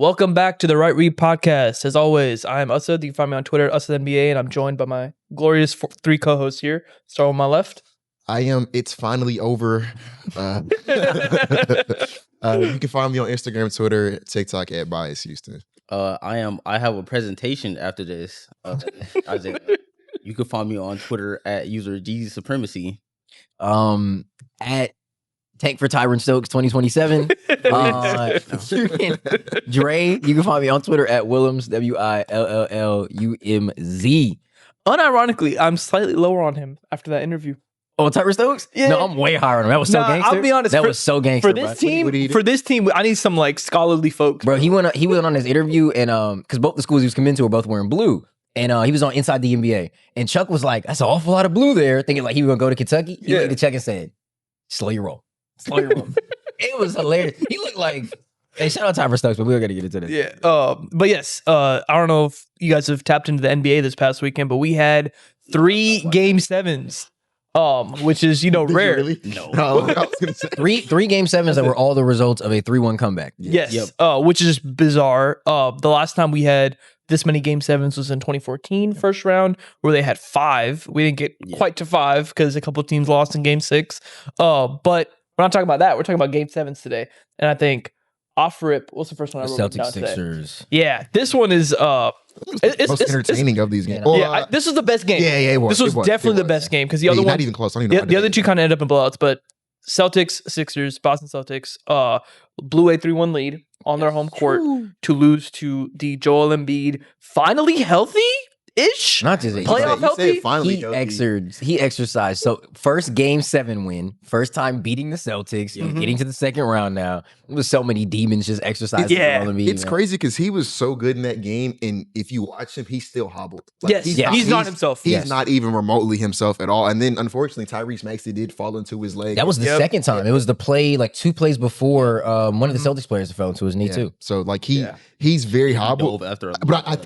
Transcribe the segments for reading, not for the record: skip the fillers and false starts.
Welcome back to the Right Read Podcast. As always, I'm Asad. You can find me on Twitter, UsadNBA, and I'm joined by my glorious three co-hosts here. Start on my left. I am. It's finally over. You can find me on Instagram, Twitter, TikTok at Bias Houston. I have a presentation after this. Isaiah. You can find me on Twitter at user Jeezy Supremacy. At Tank for Tyron Stokes 2027. Dre, you can find me on Twitter at Willems, WILLLUMZ. Unironically, I'm slightly lower on him after that interview. Oh, Tyron Stokes? Yeah. No, I'm way higher on him. That was so gangster. I'll be honest. That was so gangster. For this team, I need some like scholarly folks. Bro, he went on his interview and because both the schools he was coming to were both wearing blue. And he was on Inside the NBA. And Chuck was like, that's an awful lot of blue there, thinking like he was gonna go to Kentucky. He looked at Chuck and said, slow your roll. Slow your roll. It was hilarious. He looked like, hey, shout out Tyron Stokes, but we gotta get into this. Yeah. But yes, I don't know if you guys have tapped into the NBA this past weekend, but we had 3 Game 7s. Which is, rare. Really? No. I was gonna say. Three Game 7s that were all the results of a 3-1 comeback. Yes. Yep. Which is bizarre. The last time we had this many Game 7s was in 2014 first round, where they had 5. We didn't get quite to 5 because a couple of teams lost in Game 6. But we're not talking about that. We're talking about Game 7s today. And I think off rip, what's the first one I wrote down Celtics today? Sixers. Yeah, this one is It's most entertaining of these games. this was the best game. Yeah, it was. This was definitely the best game because the other one, not even close. I don't even know the other two kind of ended up in blowouts. But Celtics, Sixers, Boston Celtics, blew a 3-1 lead on their home court to lose to the Joel Embiid finally healthy-ish. Not just Playoff healthy? He exercised. So first Game 7 win, first time beating the Celtics, getting to the second round now. There was so many demons just exercising. Yeah. It's crazy because he was so good in that game, and if you watch him, he's still hobbled. He's not himself. He's not even remotely himself at all. And then, unfortunately, Tyrese Maxey did fall into his leg. That was the second time. It was the play, like 2 plays before one of the Celtics players fell into his knee too. So, like he's very hobbled. But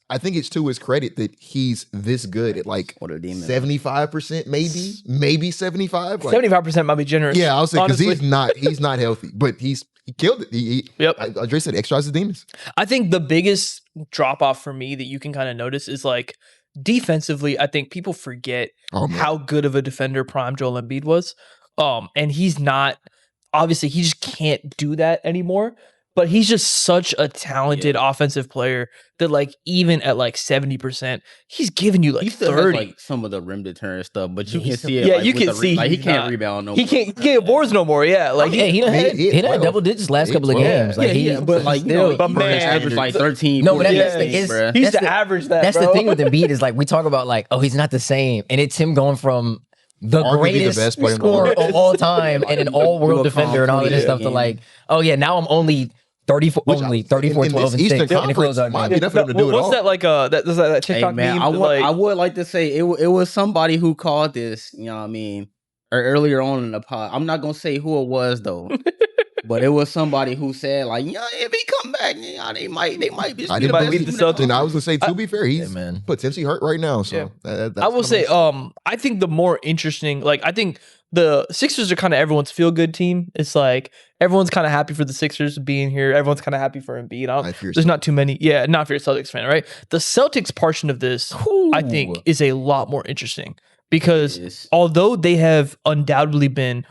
I think it's to his credit that he's this good at like 75%, maybe 75. 75% might be generous. Yeah, I'll say because he's not healthy, but he killed it. Andre said exercise the demons. I think the biggest drop off for me that you can kind of notice is like defensively. I think people forget how good of a defender prime Joel Embiid was. And he's not, obviously he just can't do that anymore. But he's just such a talented offensive player that, like, even at like 70%, he's giving you like he still 30. Has, like, some of the rim deterrent stuff, but you can see it. Yeah, like, you can see he can't rebound no more. He can't get boards no more. Yeah, like he had double digits last couple of games. Like but like average like 13. No, but he used to average that. That's the thing with Embiid is like we talk about like he's not the same, and it's him going from the greatest best player scorer of all time and an all-world defender and all of this stuff to like now I'm only 34, 12, and 6. Might be enough for him to do it all. What's that like? That TikTok meme? I would like to say it was somebody who called this. You know what I mean? Or earlier on in the pod, I'm not gonna say who it was though, but it was somebody who said like, if he come back, they might be. I didn't believe the Celtics. And I was gonna say, to be fair, he's potentially hurt right now. So I will say, I think the more interesting, like I think the Sixers are kind of everyone's feel good team. It's like everyone's kind of happy for the Sixers being here. Everyone's kind of happy for Embiid. There's not too many. Yeah, not if you're a Celtics fan, right? The Celtics portion of this, I think, is a lot more interesting because although they have undoubtedly been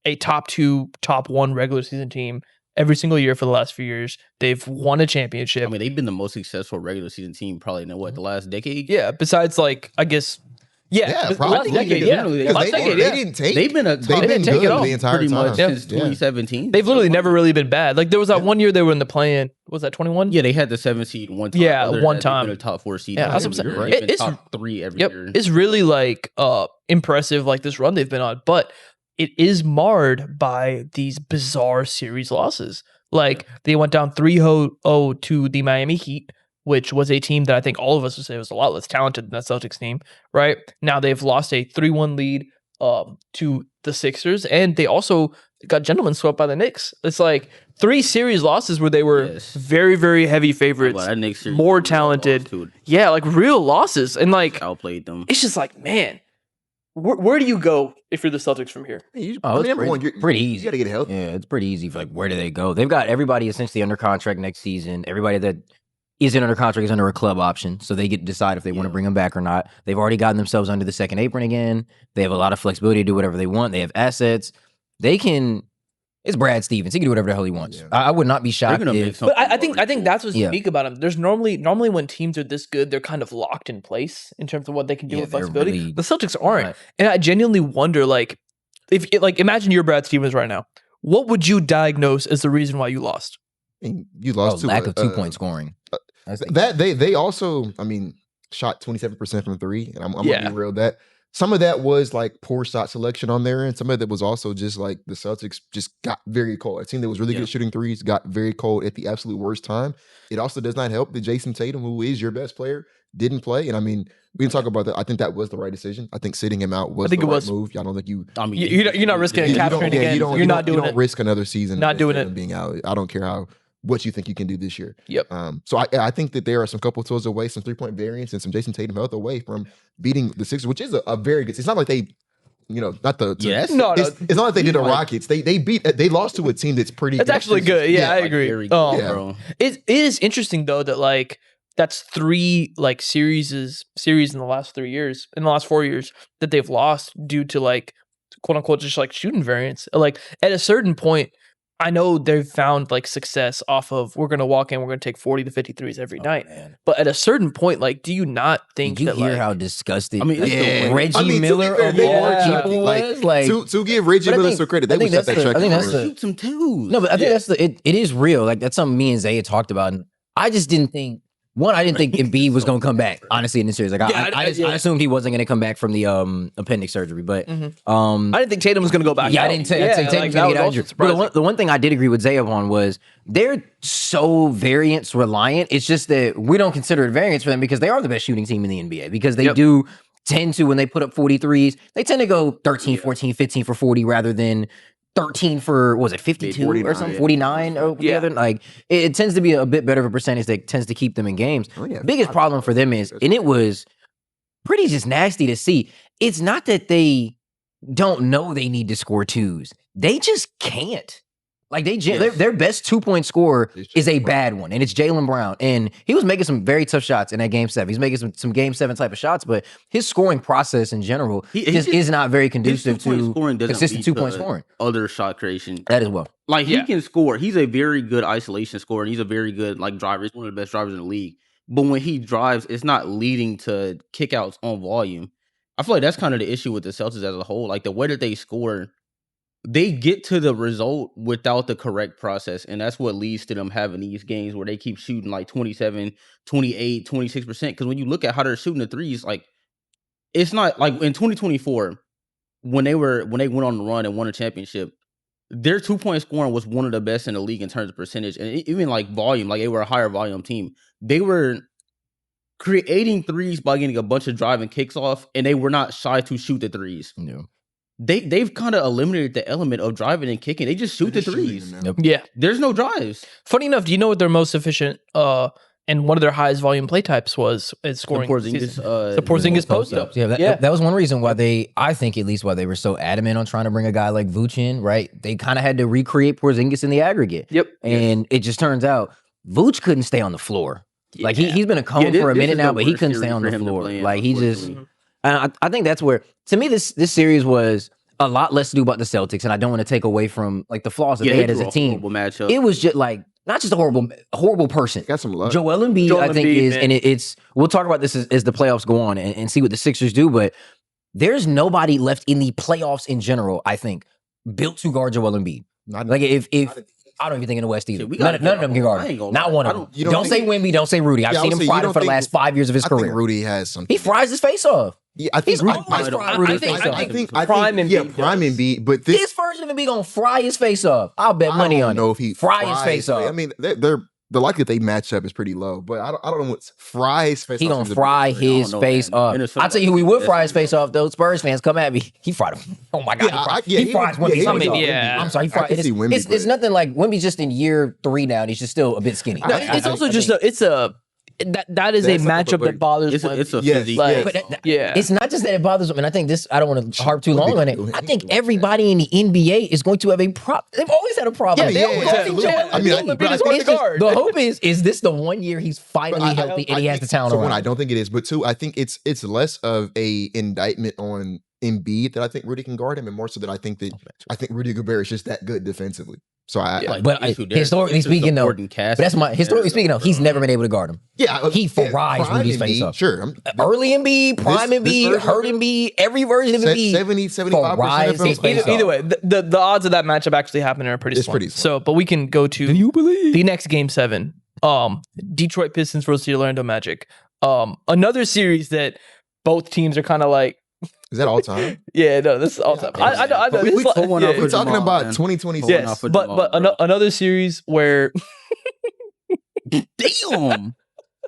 a top 2, top 1 regular season team every single year for the last few years, they've won a championship. I mean, they've been the most successful regular season team probably in the last decade. Yeah, besides like I guess. Probably. Last decade, They didn't take. They've been good the entire pretty time. much since 2017. They've literally never really been bad. Like there was that one year they were in the play-in. Was that 21? Yeah, they had the 7 seed one time. Yeah, one time. Been a top 4 seed. Yeah, that's what I'm saying. Right? It's top 3 every year. It's really like impressive, like this run they've been on, but it is marred by these bizarre series losses. Like they went down 3-0 to the Miami Heat, which was a team that I think all of us would say was a lot less talented than that Celtics team, right? Now they've lost a 3-1 lead to the Sixers, and they also got gentlemen swept by the Knicks. It's like 3 series losses where they were very, very heavy favorites, more talented. Yeah, like real losses. And like outplayed them. It's just like, man, Where do you go if you're the Celtics from here? Pretty easy. You got to get healthy. Yeah, it's pretty easy. Like, where do they go? They've got everybody essentially under contract next season. Everybody that isn't under contract is under a club option, so they get to decide if they want to bring them back or not. They've already gotten themselves under the second apron again. They have a lot of flexibility to do whatever they want. They have assets. They can. It's Brad Stevens. He can do whatever the hell he wants. Yeah. I would not be shocked if. But I think that's what's unique about him. There's normally when teams are this good, they're kind of locked in place in terms of what they can do with flexibility. Really, the Celtics aren't, right. And I genuinely wonder, like, if imagine you're Brad Stevens right now. What would you diagnose as the reason why you lost? You lost lack of 2-point scoring. That they also, shot 27% from three, and I'm gonna be real that. Some of that was like poor shot selection on there, and some of that was also just like the Celtics just got very cold. A team that was really good at shooting threes got very cold at the absolute worst time. It also does not help that Jason Tatum, who is your best player, didn't play. And we can talk about that. I think that was the right decision. I think sitting him out was the right move. I don't think you. You're not risking a capturing again. You're not doing it. You don't risk another season. Not doing it. Being out. I don't care what you think you can do this year. Yep. So I think that there are some couple tools away, some 3-point variance, and some Jason Tatum health away from beating the Sixers, which is a very good. It's not like they, not the. Yes. No. It's not like they did the Rockets. They lost to a team that's pretty. That's actually good. Yeah, I agree. It is interesting though that like that's 3 like series in the last 4 years that they've lost due to like quote unquote just like shooting variance. Like at a certain point. I know they've found like success off of we're gonna walk in, we're gonna take 40 to 53s every night. Man. But at a certain point, like, do you not think Did you that hear like how disgusted Reggie Miller of all people was? Like to give Reggie Miller some credit, they would set that check. I think that's shoot some twos. No, but I think that's it is real. Like that's something me and Zay had talked about. And I just didn't think I didn't think Embiid was going to come back, honestly, in this series. Like, I assumed he wasn't going to come back from the appendix surgery, but I didn't think Tatum was going to go back. Yeah, I didn't think Tatum was going to get injured. But the one thing I did agree with Zay on was they're so variance reliant. It's just that we don't consider it variance for them because they are the best shooting team in the NBA because they do tend to, when they put up 43s, they tend to go 13, 14, 15 for 40 rather than 13 for, what was it, 52 or something, 49 or the other. Like, it tends to be a bit better of a percentage that tends to keep them in games. Biggest problem for them is, and it was pretty just nasty to see, it's not that they don't know they need to score twos. They just can't. Like, their best 2-point scorer is a bad one, and it's Jaylen Brown. And he was making some very tough shots in that Game 7. He's making some Game 7 type of shots, but his scoring process in general is not very conducive to consistent 2-point scoring. Other shot creation. That as well. Like, he can score. He's a very good isolation scorer, and he's a very good, like, driver. He's one of the best drivers in the league. But when he drives, it's not leading to kickouts on volume. I feel like that's kind of the issue with the Celtics as a whole. Like, the way that they score, they get to the result without the correct process. And that's what leads to them having these games where they keep shooting like 27, 28, 26%. Because when you look at how they're shooting the threes, like, it's not like in 2024, when they went on the run and won a championship, their 2-point scoring was one of the best in the league in terms of percentage. And even like volume, like they were a higher volume team. They were creating threes by getting a bunch of driving kicks off, and they were not shy to shoot the threes. No. They've kind of eliminated the element of driving and kicking. They just shoot the threes. Yeah. There's no drives. Funny enough, do you know what their most efficient and one of their highest volume play types was scoring? The Porzingis post-ups. Yeah, that was one reason why I think at least why they were so adamant on trying to bring a guy like Vooch in, right? They kind of had to recreate Porzingis in the aggregate. Yep. And it just turns out Vooch couldn't stay on the floor. Yeah. Like he's been a cone for a minute now, but he couldn't stay on the floor. Like he just... I think that's where, to me, this series was a lot less to do about the Celtics, and I don't want to take away from like the flaws that they had as a team. Matchup. It was just like not just a horrible person. Got some luck. Joel Embiid, I think, is, and it's. We'll talk about this as the playoffs go on and see what the Sixers do, but there's nobody left in the playoffs in general, I think, built to guard Joel Embiid. Like if I don't even think in the West either. None of them can guard him. Not one of them. Don't say Wemby. Don't say Rudy. I've seen him fry for the last 5 years of his career. Rudy has some. He fries his face off. Yeah, I think Prime Embiid, but this version of Embiid gonna fry his face off. I'll bet money on it. I don't know if he fry his face off. I mean, the likelihood they match up is pretty low, but I don't know what's fry his face. He gonna fry his face off. I'll tell you who he would fry his face off though. Spurs fans, come at me. He fried him. Oh my god, he fries Wemby's face off. I'm sorry, he fried. It's nothing like Wemby's just in year 3 now, and he's just still a bit skinny. It's also just that is a That's like a matchup that big- bothers It's a, women. it's a Yes, physique. like, But yeah. it's not just that it bothers them, and I think this. I don't want to harp too What long on they it. do. I think everybody in the NBA is going to have a problem. They've always had a problem. Yeah, They yeah, always yeah, have each absolutely. other. I mean, Embiid but is I one think to it's guard. The hope is this the one year he's finally healthy and he has the talent So around. one, I him? don't think it is, but two, I think it's less of a indictment on Embiid that I think Rudy can guard him, and more so that I think Rudy Gobert is just that good defensively. So historically speaking, though, but that's my historically speaking, though, he's never been able to guard him. Yeah, He fries prime Rudy's face Embiid, up. Sure, Early Embiid, prime this Embiid, version hurt of him? Embiid, every version of Embiid. 75% fries of his him. face up. Either way, the odds of that matchup actually happening are pretty It's slim. pretty slim. So, but we can go to you believe? the next game 7. Detroit Pistons versus the Orlando Magic. Another series that both teams are kind of like, Is that all time? yeah, no, this is all time. I know. But This we is like- pull one yeah, off We're for talking Jamal, about man. 2020. Pulling yes, off for but Jamal, bro. another series where Damn.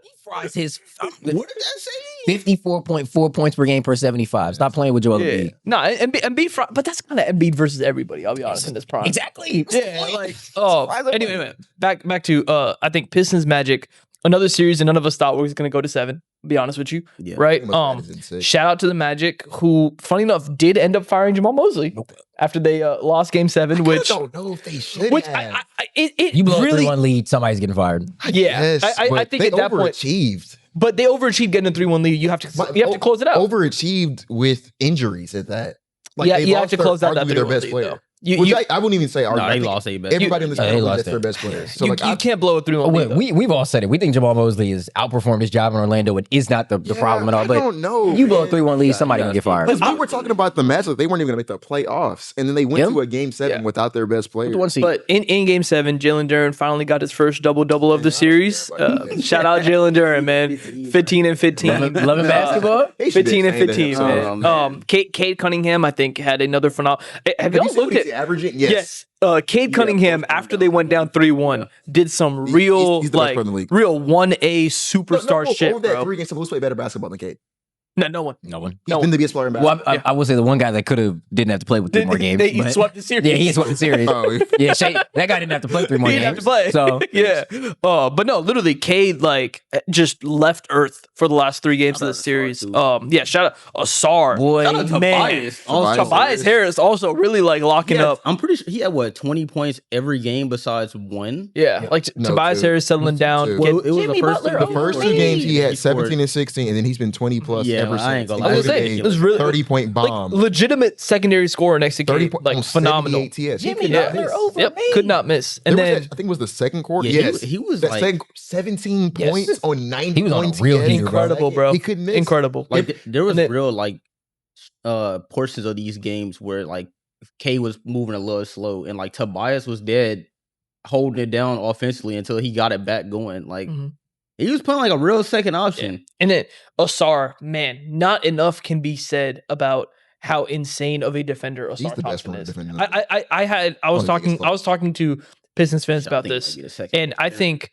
He fries his What did that say? 54.4 points per game per 75. Stop playing with Joel Embiid. no, Embiid, but that's kind of Embiid versus everybody. I'll be honest in this prime. Exactly. Yeah, like anyway, back to I think Pistons Magic, another series that none of us thought was going to go to 7. Be honest with you, Yeah. right? Insane. Shout out to the Magic, who, funny enough, did end up firing Jamal Mosley after they lost Game 7, I which don't know if they should which have. it You blow really a 3-1 lead, somebody's getting fired. yeah. Yes, I but think they at that point, overachieved. but they overachieved getting a 3-1 lead. You have to close it out. Overachieved with injuries at that. Yeah, they you have lost to close out that arguably their 3-1 best lead, player. though. Which I wouldn't even say No, arguably. I they think lost their best. everybody in this they league lost that's their it. best player. So you like, can't blow a 3-1 lead. though. We've all said it. We think Jamal Mosley has outperformed his job in Orlando and is not the problem at all. I But don't know. you blow a man. 3-1 lead, somebody gonna get fired. Because we were talking about the matchup, they weren't even going to make the playoffs, and then they went Yeah. to a game 7 without their best player. The one seed. But in Game 7, Jalen Duren finally got his first double-double of the series. Shout out Jalen Duren, man. 15 and 15. Loving basketball? They should 15 be and saying that 15, himself. man. Cade Cunningham, I think, had another phenomenal. Have Have y'all you seen looked what at? he's averaging? Yes. Cade Cunningham, after they went down 3-1, did some real he's the best player in the league. real 1A superstar shit, Over that bro. 3 games, who's played better basketball than Cade? No one. No one. He's been the best player in basketball. Well, I would say the one guy that didn't have to play with 3 more games. He but- swept the series. Yeah, he swept the series. Oh, Yeah, that guy didn't have to play 3 more He games. didn't have to play. So yeah. But no, literally, Cade just left Earth for the last 3 games of the series. Shout out Asar. Boy, Shout out man. Tobias. Also, Tobias Harris also really locking up. I'm pretty sure he had 20 points every game besides one. Yeah, like No, Tobias 2. Harris settling down. Two. Well, it was Jimmy the first Butler, The first 2 games he had 17 and 16, and then he's been 20 plus Yeah, ever since. I ain't gonna I was lie. gonna say, it was really 30-point bomb. legitimate secondary scorer next to 30 Cade, points, like phenomenal. TS. He Jimmy could not Butler miss. over Yep, me. could not miss. And There was then that- I think it was the second quarter. Yeah, Yes, he was that like- second 17 Yes. points on 9 He was on a points. real again. heater, bro. incredible, bro. He couldn't miss. Incredible. Like there was and then- real portions of these games where like K was moving a little slow and like Tobias was dead holding it down offensively until he got it back going. Like Mhm. he was playing like a real second option. And then Asar, man, not enough can be said about how insane of a defender He's Asar the best Thompson one is. defending. I was talking to Pistons fans I about think it this, might be the second. and I think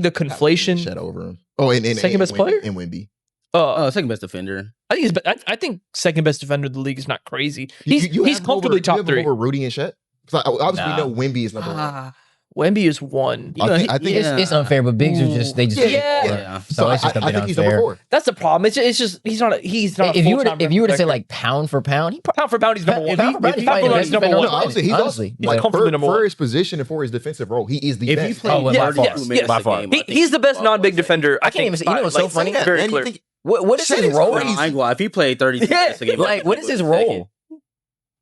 the conflation. Shut over him. Oh, and Second best player? and Wemby. Second best defender. I think second best defender of the league is not crazy. You He's have comfortably over, top you have 3. over Rudy and Shet. So obviously, Nah. we know Wemby is number 1. Wemby is 1. I think It's unfair, but bigs are just Yeah. So it's just a I bit think he's number unfair. 4. That's the problem. It's just he's not a If you were to full-time say protector. like pound for pound, he pound for pound, he's number 1. Pound for pound, he's Pound probably for the pound, best he's number defender 1. on No, honestly, he's honestly. He's like comfortably number for 1. his position and for his defensive role, he is the If best. he played by yes, far. yes, 2 minutes by a far. game, I think He's the best he's non-big above defender. I can't even say. You know what's so Like, funny? say that, Very man. You clear. think- What is Shit his is role? crazy. I ain't gonna lie. If he played 30 minutes a game, Like, what is his role?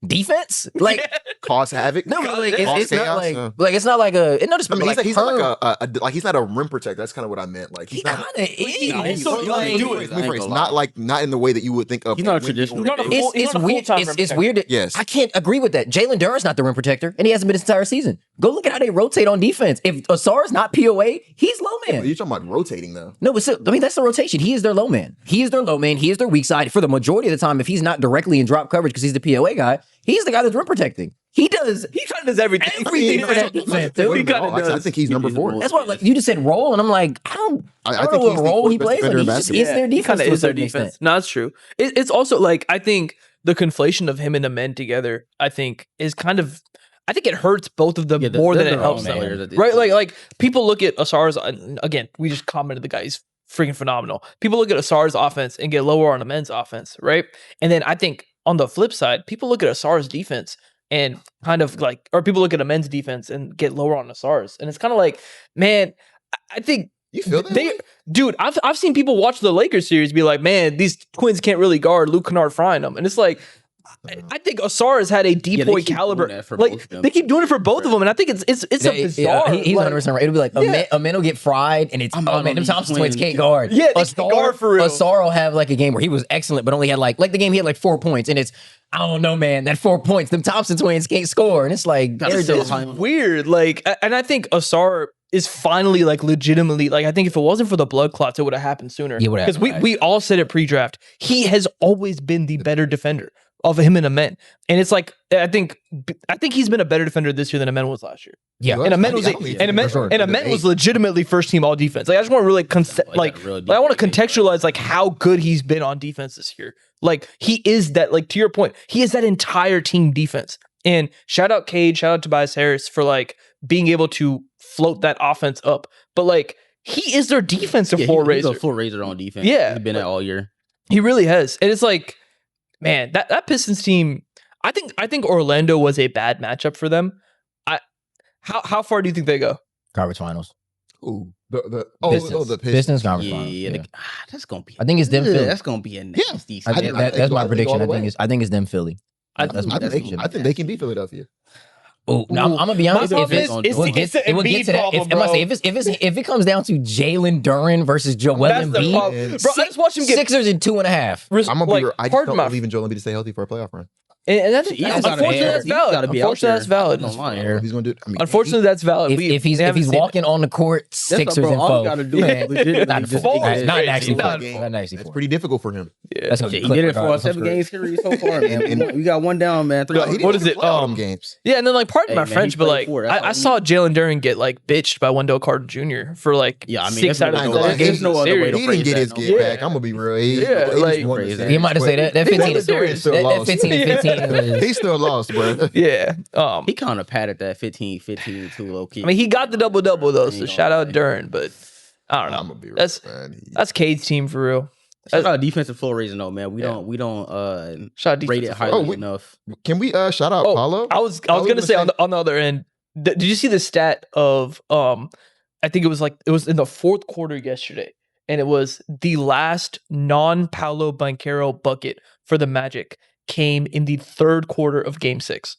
Defense? Like, Cause havoc. no, but, like Cause it's not chaos, like it's not like a. It not just I mean, like he's not like he's not a rim protector. That's kind of what I meant. Like he he's kind not. of is. he's also- like- he do it. I ain't gonna Not lie. not in the way that you would think of. He's not a Wemby traditional or Not a Wemby. full- he's It's not a weird. full-time It's rim protector. weird. Yes. I can't agree with that. Jalen Duren's not the rim protector, and he hasn't been this entire season. Go look at how they rotate on defense. If Asar's not POA, he's low man. You're talking about rotating though. No, but still, I mean, that's the rotation. He is their low man. He is their low man. He is their weak side. For the majority of the time, if he's not directly in drop coverage because he's the POA guy, he's the guy that's rim protecting. He does He kind of does everything. everything for that defense, dude. He kinda I does. think he's number 4. That's why, like, you just said role, and I'm like, I don't I know think what he's the role he fourth best plays, but defender he in just basketball. is their defense. Kind of to a is their certain defense. extent. No, that's true. It's also like I think the conflation of him and the men together, I think, is kind of. I think it hurts both of them Yeah, more than they're it their own helps them. players at this Right? point. Like people look at Asar's. Again, we just commented the guy's freaking phenomenal. People look at Asar's offense and get lower on Amen's offense, right? And then I think on the flip side, people look at Asar's defense and kind of like, or people look at Amen's defense and get lower on Asar's. And it's kind of like, man, I think You feel that? way? dude, I've seen people watch the Lakers series be like, man, these Twins can't really guard Luke Kennard frying them. And it's like, I think Asar has had a depoy caliber. Like they keep doing it for both of them, and I think it's a bizarre. He's 100% right. It'll be like a man will get fried, and it's man, them Thompson twins can't guard. Yeah, they can't guard for real. Asar will have like a game where he was excellent, but only had like the game he had like 4 points, and it's I don't know, man. That 4 points, them Thompson twins can't score, and it's like it's weird. Like, and I think Asar is finally like legitimately like I think if it wasn't for the blood clots, it would have happened sooner. Because we all said it pre-draft. He has always been the better defender of him and Amen. And it's like I think he's been a better defender this year than Amen was last year. Yeah. And Amen was legitimately first team all defense. Like I just want to really I want to contextualize like how good he's been on defense this year. Like he is that, like to your point, he is that entire team defense. And shout out Cade, shout out Tobias Harris for like being able to float that offense up. But like he is their defensive floor raiser. He's a floor raiser on defense. Yeah. He's been at all year. He really has. And it's like, man, that Pistons team, I think Orlando was a bad matchup for them. How far do you think they go? Conference finals. Ooh, the Pistons. Pistons conference finals. Yeah. That's gonna be. I think it's them Philly. That's gonna be a nasty. That's my prediction. I think it's them Philly. I think they can beat Philadelphia. Oh, no, I'm gonna be honest. If it comes down to Jalen Duren versus Joel Embiid, bro, I just watched him get Sixers in 2.5. I'm gonna be. I just don't believe in Joel Embiid to stay healthy for a playoff run. And unfortunately, that's valid. Unfortunately, that's valid. If he's walking on the court, Sixers and foe. Not actually. That's pretty difficult for him. Yeah, he did it for a 7-game series so far, man. We got one down, man. What is it? Games. Yeah, and then like pardon my French, but like I saw Jalen Duren get like bitched by Wendell Carter Jr. for like 6 out of 9 games. No other way to he didn't get his get back. I'm gonna be real. You might have said that 15. He still lost, bro. Yeah. He kind of padded that 15 too low key. I mean, he got the double though, so shout out Duren, but I don't know. I'm gonna be real, that's Cade's team for real. Shout out defensive floor raising though, man. We don't rate it highly enough. Can we shout out Paulo? I was gonna say on the other end. Did you see the stat of I think it was in the fourth quarter yesterday, and it was the last non-Paolo Banchero bucket for the Magic came in the third quarter of Game 6.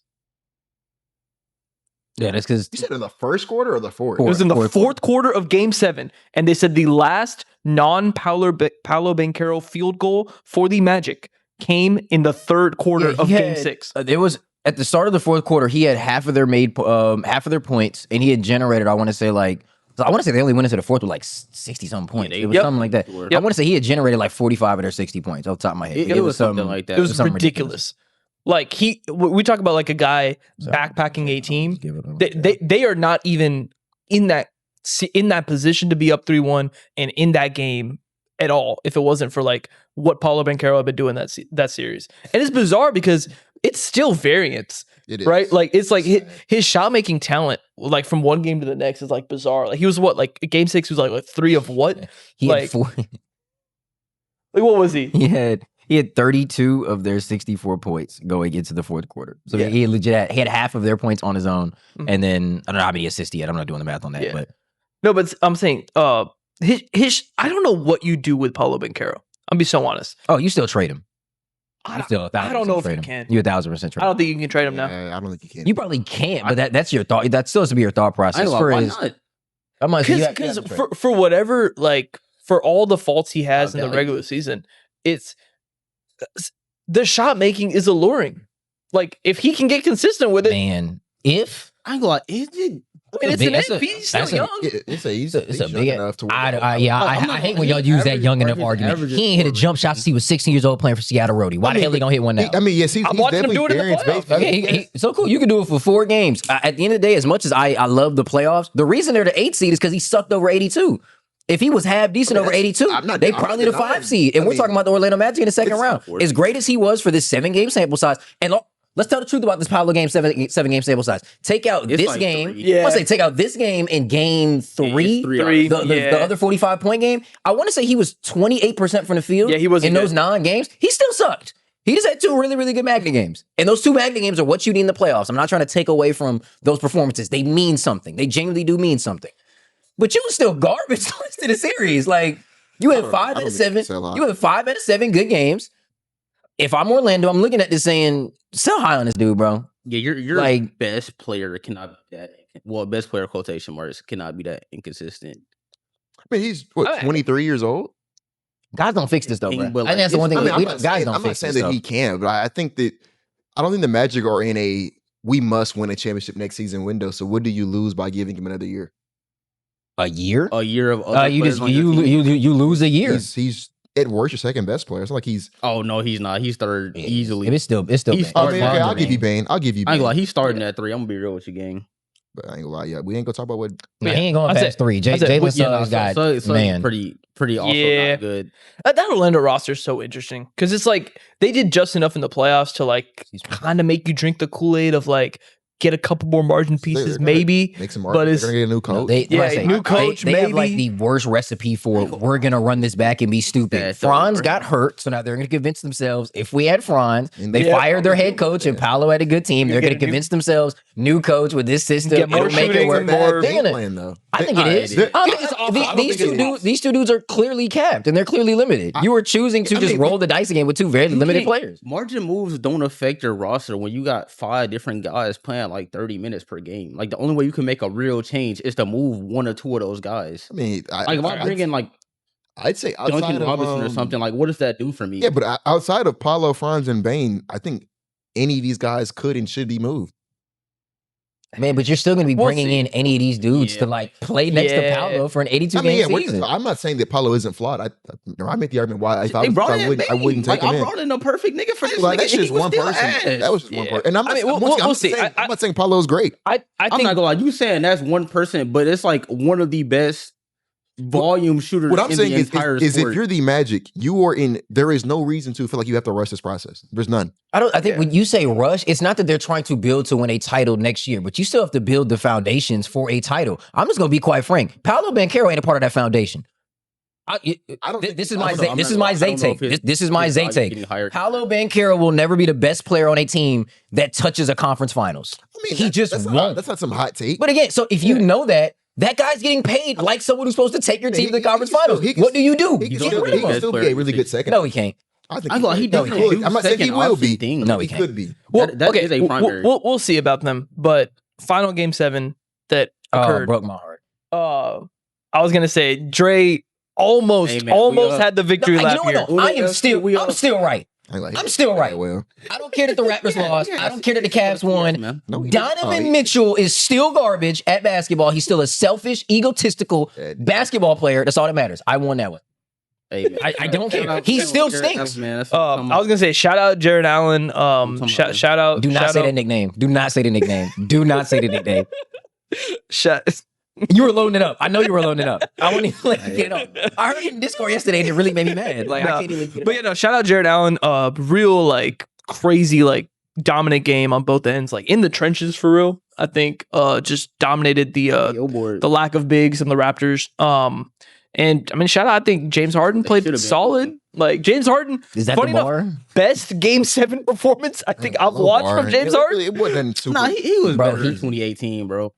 Yeah, that's because you said in the first quarter or the fourth. It was in the fourth quarter of Game 7, and they said the last non-Paolo Banchero field goal for the Magic came in the third quarter of Game 6. It was at the start of the fourth quarter. He had half of their points, and he had generated. I want to say they only went into the fourth with like 60-something points. It was something like that. I want to say he had generated like 45 of their 60 points off the top of my head. It was something like that. It was ridiculous. Like we talk about like a guy backpacking a team. They are not even in that position to be up 3-1 and in that game at all. If it wasn't for like what Paolo Banchero had been doing that series, and it's bizarre because it's still variance. It is. Right? Like it's like his shot making talent, like from one game to the next, is like bizarre. Like he was like Game 6 was like 3 of what? He had 4. Like what was he? He had 32 of their 64 points going into the fourth quarter. So he had half of their points on his own, and then I don't know how many assists he had. I'm not doing the math on that, but no, but I'm saying his I don't know what you do with Paolo Banchero. I'll be so honest. Oh, you still trade him. I don't know if you can. You 1,000% trade. I don't think you can trade him now. I don't think you can. You probably can't, but that's your thought. That still has to be your thought process. Why not? Because for whatever, like for all the faults he has in the regular season, it's the shot making is alluring. Like if he can get consistent with it, man. If I ain't gonna, it's he's still young. It's a big enough to. I hate when y'all use that young enough argument. He ain't hit a jump shot since he was 16 years old playing for Seattle Roadie. Why the hell he gonna hit one now? I mean, yes, he's definitely variance-based. So cool. You can do it for 4 games. At the end of the day, as much as I love the playoffs, the reason they're the 8 seed is because he sucked over 82. If he was half decent over 82, they probably the 5 seed. And we're talking about the Orlando Magic in the second round. As great as he was for this 7-game sample size, and Let's tell the truth about this Paolo game, seven game sample size. Take out It's this like game. 3. Yeah. I want to say take out this game and game 3. Three. The other 45-point game. I want to say he was 28% from the field. Yeah, he wasn't in good. those 9 games. He still sucked. He just had 2 really, really good Magnet games. And those 2 Magnet games are what you need in the playoffs. I'm not trying to take away from those performances. They mean something. They genuinely do mean something. But you was still garbage the rest of the series. Like, you had 5 out of 7. You had 5 out of 7 good games. If I'm Orlando, I'm looking at this saying, sell high on this dude, bro. Yeah, your Like- best player cannot be that. Well, best player quotation marks cannot be that inconsistent. I mean, he's what, 23 years old. Guys don't fix this though, bro. But, I think that's the one thing. I mean, we don't- guys don't I'm not fix saying this that though. he can, but I think that I don't think the Magic are in a we must win a championship next season window. So what do you lose by giving him another year? A year? A year of other You players just on your team. you lose a year. He's at worst your second best player. It's not like he's. Oh no, he's not. He's third easily. It's still. He's I mean, okay, I'll give you Bane. Bane. I'll give you. I ain't Bane. gonna lie, he's starting at 3. I'm gonna be real with you, gang. But I ain't gonna lie. Yeah, we ain't gonna talk about what. Nah, he ain't going I said- past 3. I said, Jalen yeah, Suggs got so man. pretty also Yeah. not good. That Orlando roster is so interesting because it's like they did just enough in the playoffs to like kind of make you drink the Kool-Aid of like get a couple more margin pieces, gonna maybe. Make some But market. They're it's- gonna get a new coach. Yeah, like I say, new coach, They have like maybe. the worst recipe for we're gonna run this back and be stupid. Yeah, Franz so- got hurt, so now they're gonna convince themselves if we had Franz, And they Yeah. fired their head coach and Paolo had a good team. They're get gonna a new- convince themselves new coach with this system. Get more It'll make it shooting work. and more- They're gonna- plan though. I think it Alright, is. it is. I think It's it's- awful. the- I don't these think two it's dudes, these 2 dudes are clearly capped and they're clearly limited. You were choosing to I just mean, roll the dice again with 2 very limited players. Margin moves don't affect your roster when you got 5 different guys playing like 30 minutes per game. Like the only way you can make a real change is to move 1 or 2 of those guys. I mean, Like if I bring in like I'd say outside Duncan of Robinson or something, like what does that do for me? Yeah, but outside of Paulo, Franz, and Bane, I think any of these guys could and should be moved. Man, but you're still going to be We'll bringing see. in any of these dudes Yeah. to like play next to Yeah. Paolo for an 82 I mean, game yeah, season. I'm not saying that Paulo isn't flawed. I make the argument why if I, They was, brought I in wouldn't, I Bane. wouldn't take Like, him I in. brought in a perfect nigga for this Like nigga. that's and just he was one still person. ass. That was just one Yeah. person. And I'm I not, mean, I'm, we'll I'm see. saying, I- I'm not saying Paulo's great. I I'm think not gonna lie. You saying that's one person, but it's like one of the best volume shooters What I'm in saying the entire is sport. if you're the Magic, you are in. There is no reason to feel like you have to rush this process. There's none. I think when you say rush, it's not that they're trying to build to win a title next year, but you still have to build the foundations for a title. I'm just going to be quite frank. Paolo Banchero ain't a part of that foundation. I don't. think- This is I my don't know. Zay, this is my Zay take. This is my Zay take. Hired. Paolo Banchero will never be the best player on a team that touches a conference finals. I mean, He that- just that's won't. Not, that's not some hot take. But again, so if you know that guy's getting paid like someone who's supposed to take your team to the conference can still- finals, he can what do you do? He You can get still, rid he of can him. still be a really good second. No, he can't. I think I thought he could. definitely could. I'm not saying he second will option be. thing. No, he he can't. could be. well, that okay, is a primary. we'll see about them. But final game 7 that occurred. broke my heart. I was gonna say Dre almost Hey, man, we almost up. had the victory No, lap you know what, here. though? I'm still right. I'm still right. Well, I don't care that the Raptors lost. I don't care that the Cavs won. man. no, he didn't. Donovan Oh, Mitchell is still garbage at basketball. He's still a selfish, egotistical basketball player. That's all that matters. I won that one. Hey, man. I don't care. He still stinks. Man, that's I was gonna say shout out Jared Allen. Shout out. Do not shout say out, that nickname. Do not say the nickname. Do not say the nickname. shout- You were loading it up. I know you were loading it up. I won't even let you get it up. I heard it in Discord yesterday and it really made me mad. Like, I No, can't even get it But up. yeah, no, shout out Jared Allen. Real like crazy like dominant game on both ends, like in the trenches for real. I think just dominated the lack of bigs and the Raptors. And I mean, shout out. I think James Harden They should've played been. solid. Like James Harden, Is that funny the enough, bar? best Game 7 performance I think I've low watched bar. from James It Harden. really- It wasn't super. Nah, he was Bro, better he- in 2018, bro.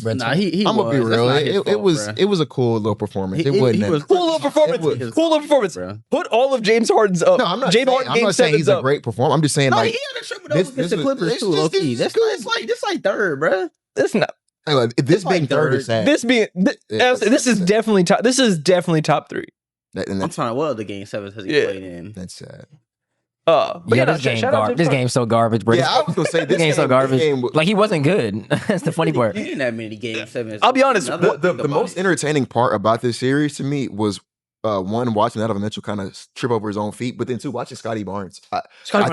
Bro, Nah, he I'm gonna be was. That's real. not his It fault, was bruh. it was a cool little performance. It He wasn't. that- was Cool little performance. It was- Cool little performance. Bruh. Put all of James Harden's up. No, I'm not. James Saying, Harden I'm Game not saying 7's he's a up. great performer. I'm just saying No, like he had a triple this- double against this the was- Clippers this- too, low this- key. this- That's like third, bro. That's not. this like being third third. is sad. This being Yeah, this is definitely top. This is definitely top 3. And I'm that's trying to. What other game 7 has he Yeah. played in? that's sad. But Yeah, no, this game shout out garbage. James This Harden. game's so garbage, bro. Yeah, I was gonna say This this game's so game- garbage. this game was- Like he wasn't good. That's the funny part. He didn't have many game 7s. I'll be honest, Now that I the think about most it. entertaining part about this series to me was one watching Donovan Mitchell kind of trip over his own feet, but then two watching Scotty Barnes. I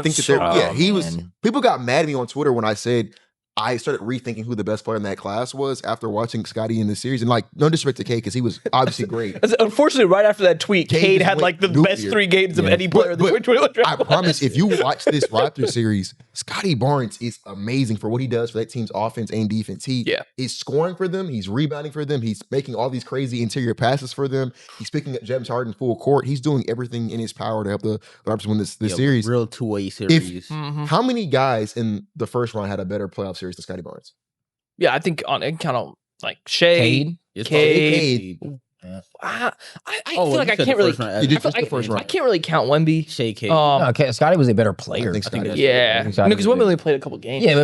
think that so they're good. he was. man. People got mad at me on Twitter when I said I started rethinking who the best player in that class was after watching Scotty in the series. And like, no disrespect to Cade, because he was obviously great. Unfortunately, right after that tweet, Cade had like the nuclear. best 3 games of any player in the 2021 draft. I promise, if you watch this Raptors series, Scotty Barnes is amazing for what he does for that team's offense and defense. He is scoring for them. He's rebounding for them. He's making all these crazy interior passes for them. He's picking up James Harden full court. He's doing everything in his power to help the Raptors win this series. Real two-way series. How many guys in the first round had a better playoff series than Scotty Barnes? Yeah, I think on it kind of like Shea, Cade. I feel like I can't really. I can't really count Wemby. Shea, Cade. Okay, Scotty was a better player. I think Scotty was Because Wemby only played a couple games. Yeah,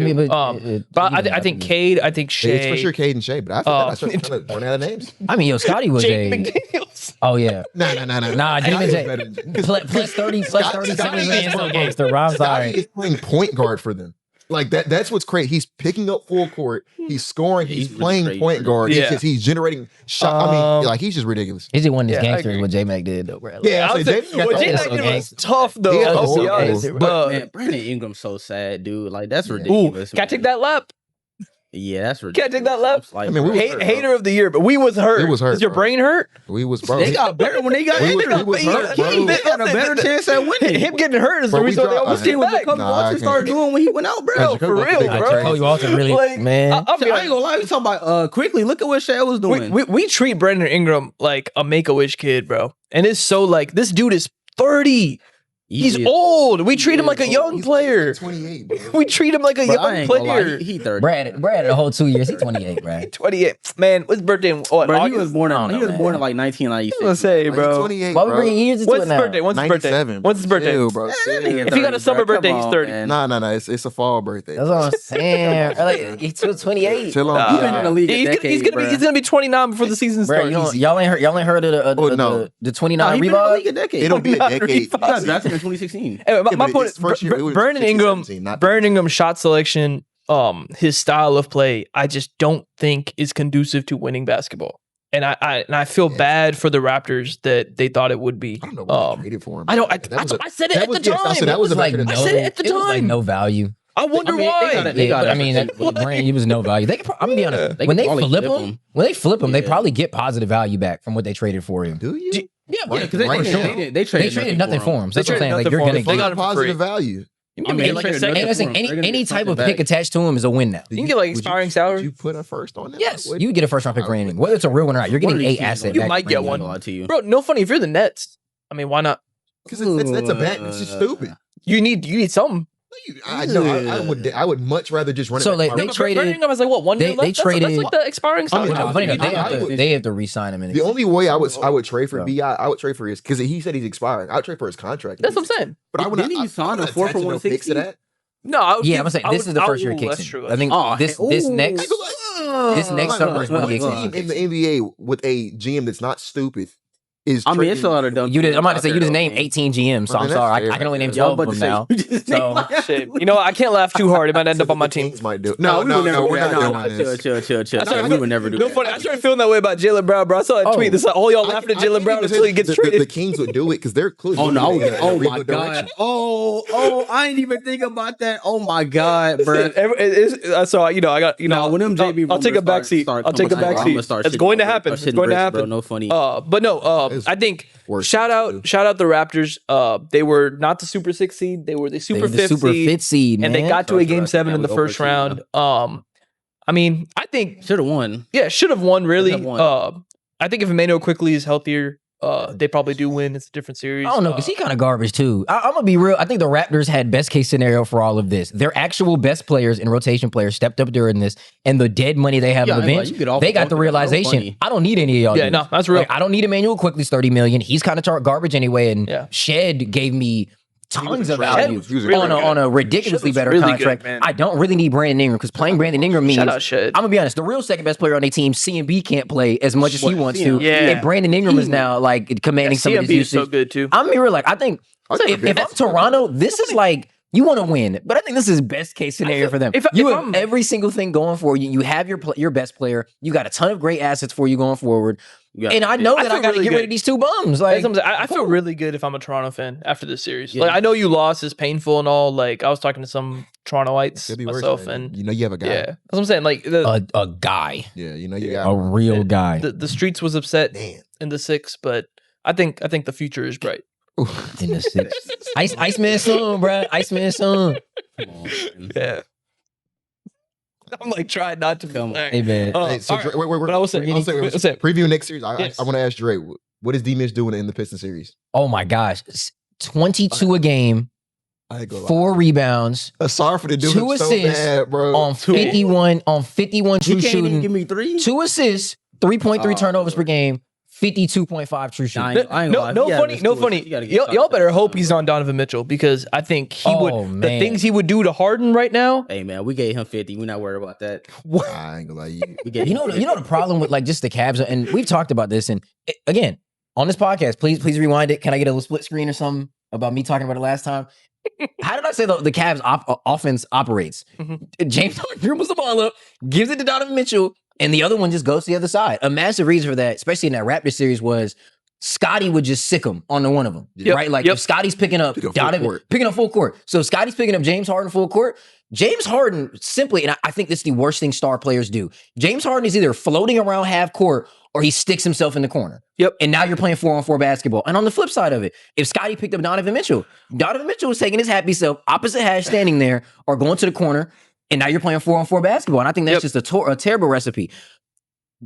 but I think Cade. I think Shea. It's for sure Cade and Shea, but I started kind of running out of names. I mean, Scotty was McDaniels. Oh yeah. Nah. James plus 37 million so gangster. I'm sorry. Scotty is playing point guard for them. Like that's what's crazy. He's picking up full court. He's scoring. He's playing point guard. He's generating shots. I mean, like he's just ridiculous. He's the one that's gangster what J-Mac did though, bro. Yeah, J-Mac was tough though. But man, Brandon Ingram's so sad, dude. Like that's ridiculous. Can I take that lap? Yeah, that's ridiculous. Can't take that lap. Like, I mean, hater of the year, but we was hurt. It was hurt. Is your brain hurt? We was bro. They got better when they got He got a better chance at winning. Him getting hurt is the reason they almost came back. What Walter started doing when he went out, bro. For real, bro. Kobe Walter really, man. I ain't gonna lie. We talking about quickly. Look at what Shea was doing. We treat Brandon Ingram like a Make-A-Wish kid, bro, and it's so like this dude is 30. He's old. We treat him like a young player. 28, bro. We treat him like a young player. He 30. Brad the whole 2 years. He's 28, Brad. 28. Man, what's birthday? What, bro, August? he was born in like 1996. I was gonna say, bro. 28, Why we bringing years into What's it his now? birthday? What's his birthday? 97. What's his birthday? Chill, bro. If he got a summer birthday, he's 30. Nah. It's a fall birthday. That's what I'm saying. Like, he's still 28. Chill on. He's been in the league a decade, he's gonna be 29 before the season Bro, starts. y'all ain't heard of the 29 He's been in the rebound? league a decade. It'll be a decade. He got drafted in 2016. My point is, Brandon Ingram shot selection, his style of play, I just don't think is conducive to winning basketball. And I feel bad for the Raptors that they thought it would be. I don't know why they traded for him. I said it at the time. I said that was like a no, I said it at the it was like time. no value. I wonder why. Brand, he was no value. They could, I'm gonna be honest. When they flip him, they probably get positive value back from what they traded for him. Do you? Yeah, because they traded nothing for him. So that's what I'm saying. Like, you're gonna get positive value. I mean, like a second. Any type of pick attached to him is a win now. You can get like expiring salary. Would you put a first on him? Yes, you get a first round pick for anything. Whether it's a real one or not, you're getting a asset. You might get one. Bro, no funny. If you're the Nets, I mean, why not? Because that's a bet. It's just stupid. You need something. I would much rather just run it. So they traded. I was like, what, 1 year left? They traded. That's like the expiring salary. They have to re-sign him. The only way I would trade for Bi, I would trade for his, because he said he's expiring. I would trade for his contract. That's what I'm saying. But I would not. Didn't you sign a 4 for 160? No, I'm saying this is the first year it kicks in. I think this next summer is when he kicks in. In the NBA with a GM that's not stupid. It's a lot of dumb. I'm about to say you just named 18 GMs, so I'm sorry. I can only name 12 of them now. So shit. You know, I can't laugh too hard. It might end up on my team. No, we're not doing this. Chill. We would never do that. No funny. I started feeling that way about Jaylen Brown, bro. I saw a tweet. This like, all y'all laughing at Jaylen Brown until he gets traded. The Kings would do it because they're clearly. Oh no! Oh my god! Oh, I didn't even think about that. Oh my god, bro. So I got when them JB, I'll take a backseat. I'll take a backseat. It's going to happen. It's going to happen. No funny. But no. I think. Shout out the Raptors. They were not the Super 6 seed. They were the Super 5th seed, and they got to a Game 7 in the first round. I mean, I think should have won. Yeah, should have won. Really. I think if Emmanuel Quickly is healthier, they probably do win. It's a different series. I don't know, because he kind of garbage too. I'm gonna be real. I think the Raptors had best case scenario for all of this. Their actual best players and rotation players stepped up during this, and the dead money they have on the bench, they got the realization. I don't need any of y'all. Yeah, no, that's real. Like, I don't need Emmanuel Quickly's $30 million. He's kind of garbage anyway, and Shed gave me tons of value on a ridiculously better contract. I don't really need Brandon Ingram, because playing Brandon Ingram means, I'm gonna be honest, the real second best player on their team, CMB, can't play as much as he wants to. And Brandon Ingram is now like commanding some of his usage. So good too. I'm gonna be real, like I think if I'm Toronto, this is like, you want to win, but I think this is best case scenario for them. You have every single thing going for you. You have your best player. You got a ton of great assets for you going forward. And I know that I got to get rid of these two bums. Like, I feel really good if I'm a Toronto fan after this series. Like, I know you lost, it's painful and all. Like, I was talking to some Torontoites Could be worse, myself, man. and You know you have a guy. yeah, that's what I'm saying. Like A guy, Yeah, you know you a got real guy. the streets was upset man. in the 6, but I think the future is bright. In the 6. Iceman son, bro. Iceman son. Come on, man. Yeah. I'm like trying not to. Come on. Hey, man. Hey, so all right. Dre, wait, But I will say, I'll say, I'll say- preview next series. I Yes. want to ask Dre, what is D-Mitch doing in the Pistons series? Oh, my gosh. 22 a game, I ain't gonna lie. 4 rebounds, Sorry for the dude 2 so assists bad, bro. on 51 true You can't even shooting, give me 3. 2 assists, 3.3 Oh, turnovers per Lord. game, 52.5 true shooting. I ain't gonna lie. No Yeah, funny, let's no do it. funny. You gotta get Y'all shots better down, hope he's bro. on Donovan Mitchell because I think he would. Oh, The man. things he would do to Harden right now. Hey man, we gave him 50. We're not worried about that. I ain't gonna lie. We gave You him know, 50. you know the problem with like just the Cavs, and we've talked about this. And again, on this podcast, please rewind it. Can I get a little split screen or something about me talking about it last time? How did I say the Cavs offense operates? Mhm. James Harden dribbles the ball up, gives it to Donovan Mitchell, and the other one just goes to the other side. A massive reason for that, especially in that Raptors series, was Scotty would just sick him on the one of them, Yep, right? Like yep. if Scotty's picking up Pick up full Donovan, court. picking up full court. So if Scotty's picking up James Harden full court. James Harden simply, and I think this is the worst thing star players do. James Harden is either floating around half court or he sticks himself in the corner. Yep. And now you're playing 4-on-4 basketball. And on the flip side of it, if Scotty picked up Donovan Mitchell was taking his happy self, opposite hash standing there or going to the corner, and now you're playing 4-on-4 basketball. And I think that's Yep. just a terrible recipe.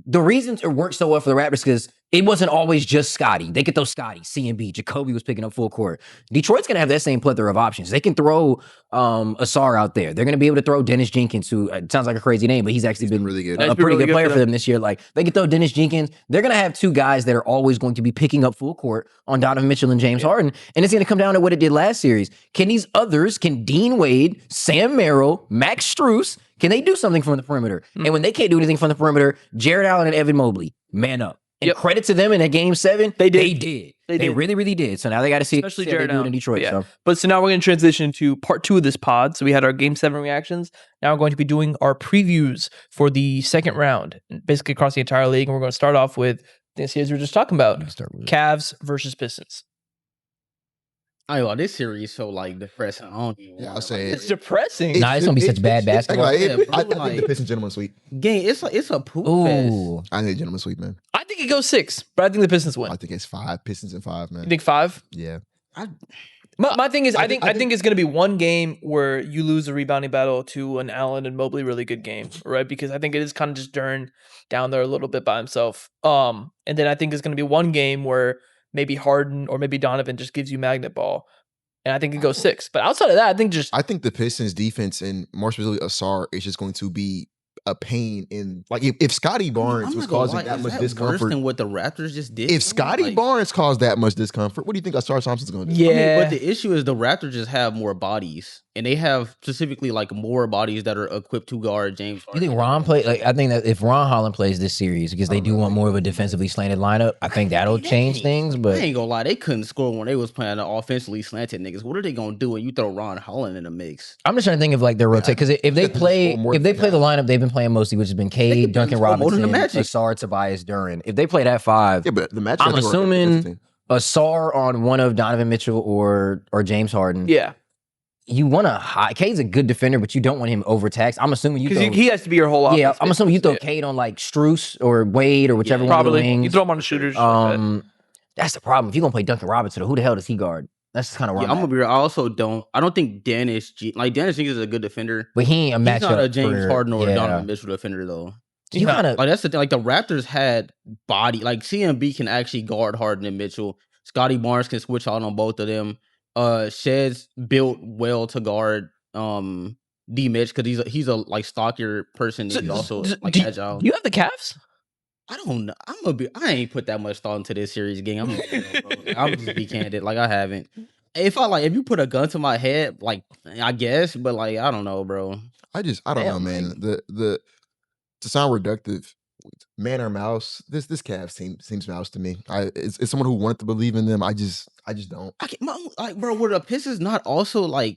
The reasons it worked so well for the Raptors because it wasn't always just Scotty. They could throw Scotty, C&B. Jacoby was picking up full court. Detroit's going to have that same plethora of options. They can throw Asar out there. They're going to be able to throw Dennis Jenkins, who sounds like a crazy name, but he's actually been really good. a He's been pretty really good good player for for them this year. Like they can throw Dennis Jenkins. They're going to have 2 guys that are always going to be picking up full court on Donovan Mitchell and James Harden. And it's going to come down to what it did last series. Can these others, can Dean Wade, Sam Merrill, Max Strus, can they do something from the perimeter? And when they can't do anything from the perimeter, Jared Allen and Evan Mobley, man up. And Yep. credit to them in that game 7. They did. They did. really, really did. So now they got to see, Especially see how they Jared do it Allen. in Detroit. Yeah. So. But so now we're going to transition to part 2 of this pod. So we had our Game 7 reactions. Now we're going to be doing our previews for the second round, basically across the entire league. And we're going to start off with the series we were just talking about, Cavs versus Pistons. I know this series so like depressing. I don't even Yeah, I'll wanna, say like, It's depressing. Nah, it's gonna be such bad basketball. I Yeah, bro, think the like- Pistons gentleman sweep. game. It's a poop fest. Ooh. I think gentleman sweep, man. I think it goes 6, but I think the Pistons win. I think it's 5 Pistons and 5, man. You think 5? Yeah. My thing is, I I think it's going to be one game where you lose a rebounding battle to an Allen and Mobley really good game, right? Because I think it is kind of just Dern down there a little bit by himself. And then I think it's going to be one game where maybe Harden or maybe Donovan just gives you magnet ball, and I think it goes 6. But outside of that, I think just I think the Pistons defense and more specifically Asar is just going to be a pain in like if Scotty Barnes I'm was not gonna causing lie, that is much worse discomfort. than what the Raptors just did. If to them? Scotty Like, Barnes caused that much discomfort, what do you think Asar Thompson's going to do? yeah. I mean, but the issue is the Raptors just have more bodies, and they have specifically like more bodies that are equipped to guard James You Harden. think Ron play? Like, I think that if Ron Holland plays this series, because they do want more of a defensively slanted lineup, I think that'll change things. I But ain't gonna lie, they couldn't score when they was playing the offensively slanted niggas. What are they gonna do when you throw Ron Holland in the mix? I'm just trying to think of like their rotate. Because if they Just play, score more if they than play the that. lineup they've been playing mostly, which has been They Cade, could Duncan score more than the Robinson, Magic. Asar, Tobias, Duran. If they play that 5, Yeah, but the match. I'm assuming Asar on one of Donovan Mitchell or James Harden. Yeah, You want to high. Cade's a good defender, but you don't want him overtaxed. I'm assuming you. because Throw, he has to be your whole offense. yeah, I'm assuming you throw Yeah. Cade on like Strus or Wade or whichever Yeah, one of the Probably wings. you throw him on the shooters. like that. That's the problem. If you're gonna play Duncan Robinson, who the hell does he guard? That's kind of where Yeah, I'm I'm at. gonna be real. I don't think Dennis Jenkins is a good defender. But he ain't a He's matchup. not a James for- Harden or yeah. Donovan Mitchell defender though. You kind of Like that's the thing. Like the Raptors had body. Like CMB can actually guard Harden and Mitchell. Scotty Barnes can switch out on both of them. Shed's built well to guard D Mitch because he's a like stockier person. So, And he's also do- like do agile. You have the Cavs? I don't know. I ain't put that much thought into this series game. I'm just be candid. Like I haven't. If you put a gun to my head, like I guess, but like I don't know, bro. I don't know, Damn, man. The to sound reductive, man or mouse. This Cavs seems mouse to me. It's someone who wanted to believe in them. I just don't. Bro, were the Pistons not also like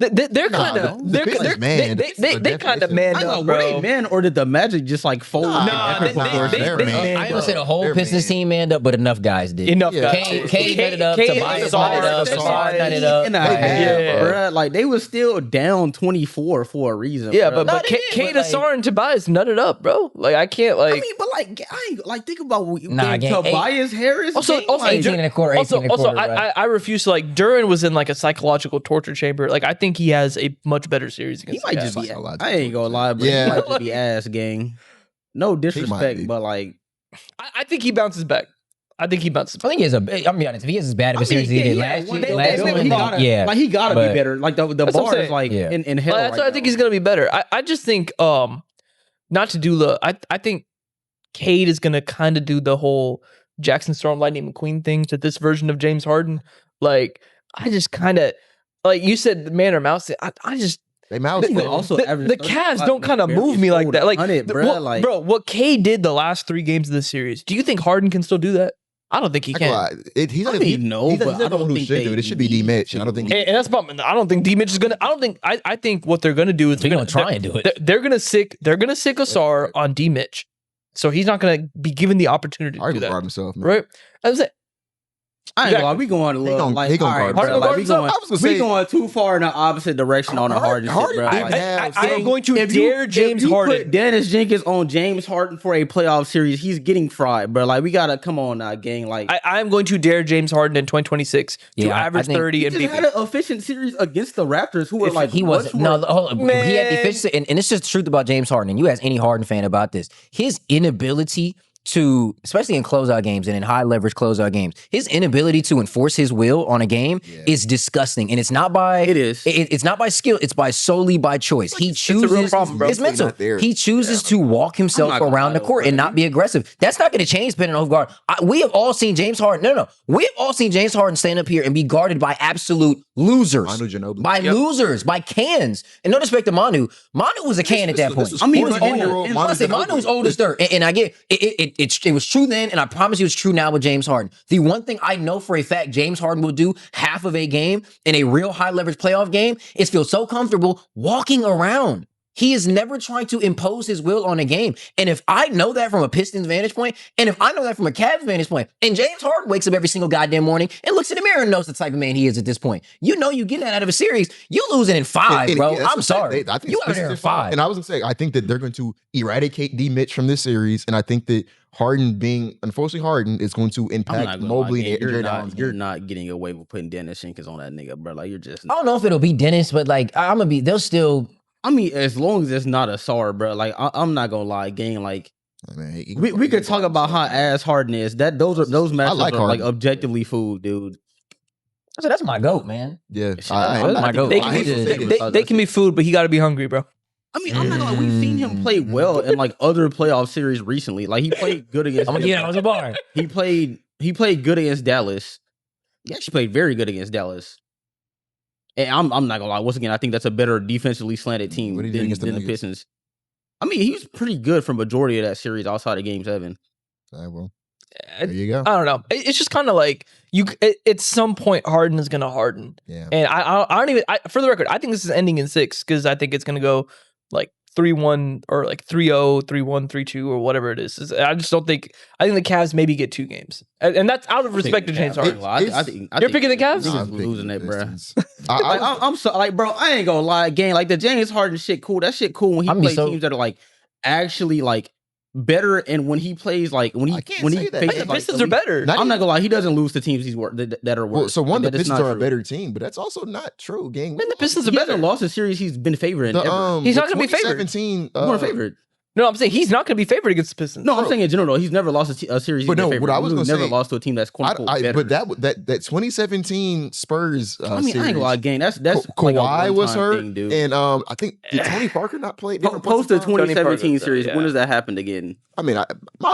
They're Nah, kind of the Pistons manned. they kind of manned I know, up, were they bro. man or did the Magic just like fold? Nah, in every they- proportion? they're they- man. I would say the Bro, whole they're Pistons man. team manned up, but enough guys did. Enough Yeah. guys. Kane nut it up, Tobias nut it up, Sarr nut it up. And a They half, mad, bro. bruh. Like they was still down 24 for a reason. Yeah, bruh. but No, but they did, Kate but, like- Asar and Tobias nutted up, bro. Like I can't I like. mean, but like I ain't like think about Nah, game Tobias Harris. Also- game, also, like, 18 and a quarter, 18 and a quarter. right? I refuse to like. Duran was in like a psychological torture chamber. Like I think he has a much better series he against. might the just Cavs. be. Psychological I ain't gonna lie, but Yeah. he might just be ass gang. No disrespect, be. but like I think he bounces back. I think he bounces I back. think he has a. I'm gonna be honest. If he has as bad of a series as he did last one- year, last they one, gotta- yeah. like he gotta but- be better. Like the That's what I'm bar is saying. like Yeah. in hell. That's why I think he's gonna be better. I just think not to do the. I think Cade is gonna kind of do the whole Jackson Storm Lightning McQueen thing to this version of James Harden. Like I just kind of like you said, the man or mouse. I just They mouse. He man. also the averaged Cavs 35 don't kind of barely move me like scored that. Like 100, the- bruh, what, like- bro, what Cade did the last 3 games of the series. Do you think Harden can still do that? I don't think he I can't can. lie. He's not. I mean, no, he's but not I the don't one who think should they do it. It should be D. need Mitch. to. I don't think. And that's about. I don't think D Mitch is gonna. I don't think. I think what they're gonna do is They're gonna try and do it. They're gonna sick. They're gonna sick Asar on D Mitch, so he's not gonna be given the opportunity to Harden do guard that. himself, man. Right? I was like, I ain't gonna lie, we going a little gon- like he gon' all right, guard bro, himself. like, we Harden going, I was gonna we say- going too far in the opposite direction on the Harden shit, Harden bro. didn't Like, have- I am going to if you- dare James if you Harden. put Dennis Jenkins on James Harden for a playoff series, he's getting fried, bro. Like we gotta come on now, gang. Like I am going to dare James Harden in 2026 to Yeah, I average think- 30 he and just beat had me. an efficient series against the Raptors, who were If like He much was more- no. Hold on. He had the Man. efficiency, and it's just the truth about James Harden. And you ask any Harden fan about this, his inability to, especially in closeout games and in high leverage closeout games, his inability to enforce his will on a game is disgusting. And it's not by It is. It's not by skill. It's by solely by choice. He a real chooses. problem, bro. It's mental. Not there. He chooses to walk himself I'm not gonna around lie the though, court and bro. not be aggressive. That's not going to change depending on who guard. We have all seen James Harden. No. We have all seen James Harden stand up here and be guarded by absolute losers. Manu Ginobili. By losers, by cans. And no disrespect to Manu. Manu was a can at that point. this I mean, was but 40-year-old and- Manu Honestly, Manu was Ginobili. old as dirt. And I get it was true then, and I promise you it's true now with James Harden. The one thing I know for a fact James Harden will do half of a game in a real high leverage playoff game is feel so comfortable walking around. He is never trying to impose his will on a game. And if I know that from a Pistons vantage point, and if I know that from a Cavs vantage point, and James Harden wakes up every single goddamn morning and looks in the mirror and knows the type of man he is at this point, you know you get that out of a series, you losing in 5, And- bro. yeah, that's I'm what sorry. I think You this out there in is 5. And I was gonna say, I think that they're going to eradicate D. Mitch from this series, and I think that Harden being unfortunately Harden is going to I'm impact not gonna Mobley lie, and gang, Jared you're Allen. not getting away with putting Dennis Jenkins on that nigga, bro. Like you're just. I don't know if it'll be Dennis, but like I'm gonna be. They'll still. I mean, as long as it's not a SAR, bro. Like I'm not gonna lie, gang. Like I mean, he- we could talk about how ass Harden is. Those matchups like are like Harden. objectively food, dude. I said that's my goat, man. Yeah, Shit, I that's my goat. They I can, hate be, to say they, this. they can be food, but he got to be hungry, bro. I mean, I'm not gonna lie. We've seen him play well in like other playoff series recently. Like he played good against. I'm gonna get it on the bar. He played good against Dallas. He actually played very good against Dallas. And I'm not gonna lie. Once again, I think that's a better defensively slanted team What did he do than, against the than the Nuggets? Pistons. I mean, he was pretty good for majority of that series outside of Game 7. All right, well, I, there you go. I don't know. It's just kind of like at some point Harden is gonna harden, Yeah, and I don't even. For the record, I think this is ending in 6 because I think it's gonna go like 3-1 or like 3-0, 3-1, 3-2 or whatever it is. I just don't think. I think the Cavs maybe get 2 games, and that's out of respect to James Harden. You're picking the Cavs? Nah, Niggas I'm picking losing the it, bro. Pistons. I was- I'm so like, bro. I ain't gonna lie, gang. Like the James Harden shit, cool. That shit cool when he I'm be plays so- teams that are like actually like better, and when he plays like when I can't he say that. faces The Like, Pistons are better. Not I'm not gonna lie, he doesn't lose to teams that are worse. well, so one, Like, the that is Pistons not are a true. better team, but that's also not true. Gang, Man, the Pistons are He better. hasn't lost a series he's been favored in ever. He's the not gonna be favored. 2017, More favored. No, I'm saying he's not going to be favored against the Pistons. No, I'm saying in general though, he's never lost a series. But he's been no, favored. what I was He's gonna never say- lost to a team that's quote unquote better. But that 2017 Spurs. I mean, I ain't series, gonna lie, gang. That's like a Kawhi was one-time hurt, thing, dude. and I think did Tony Parker not play? different Post points the of time? 2017 Parker, series. yeah. When does that happen again? I mean, my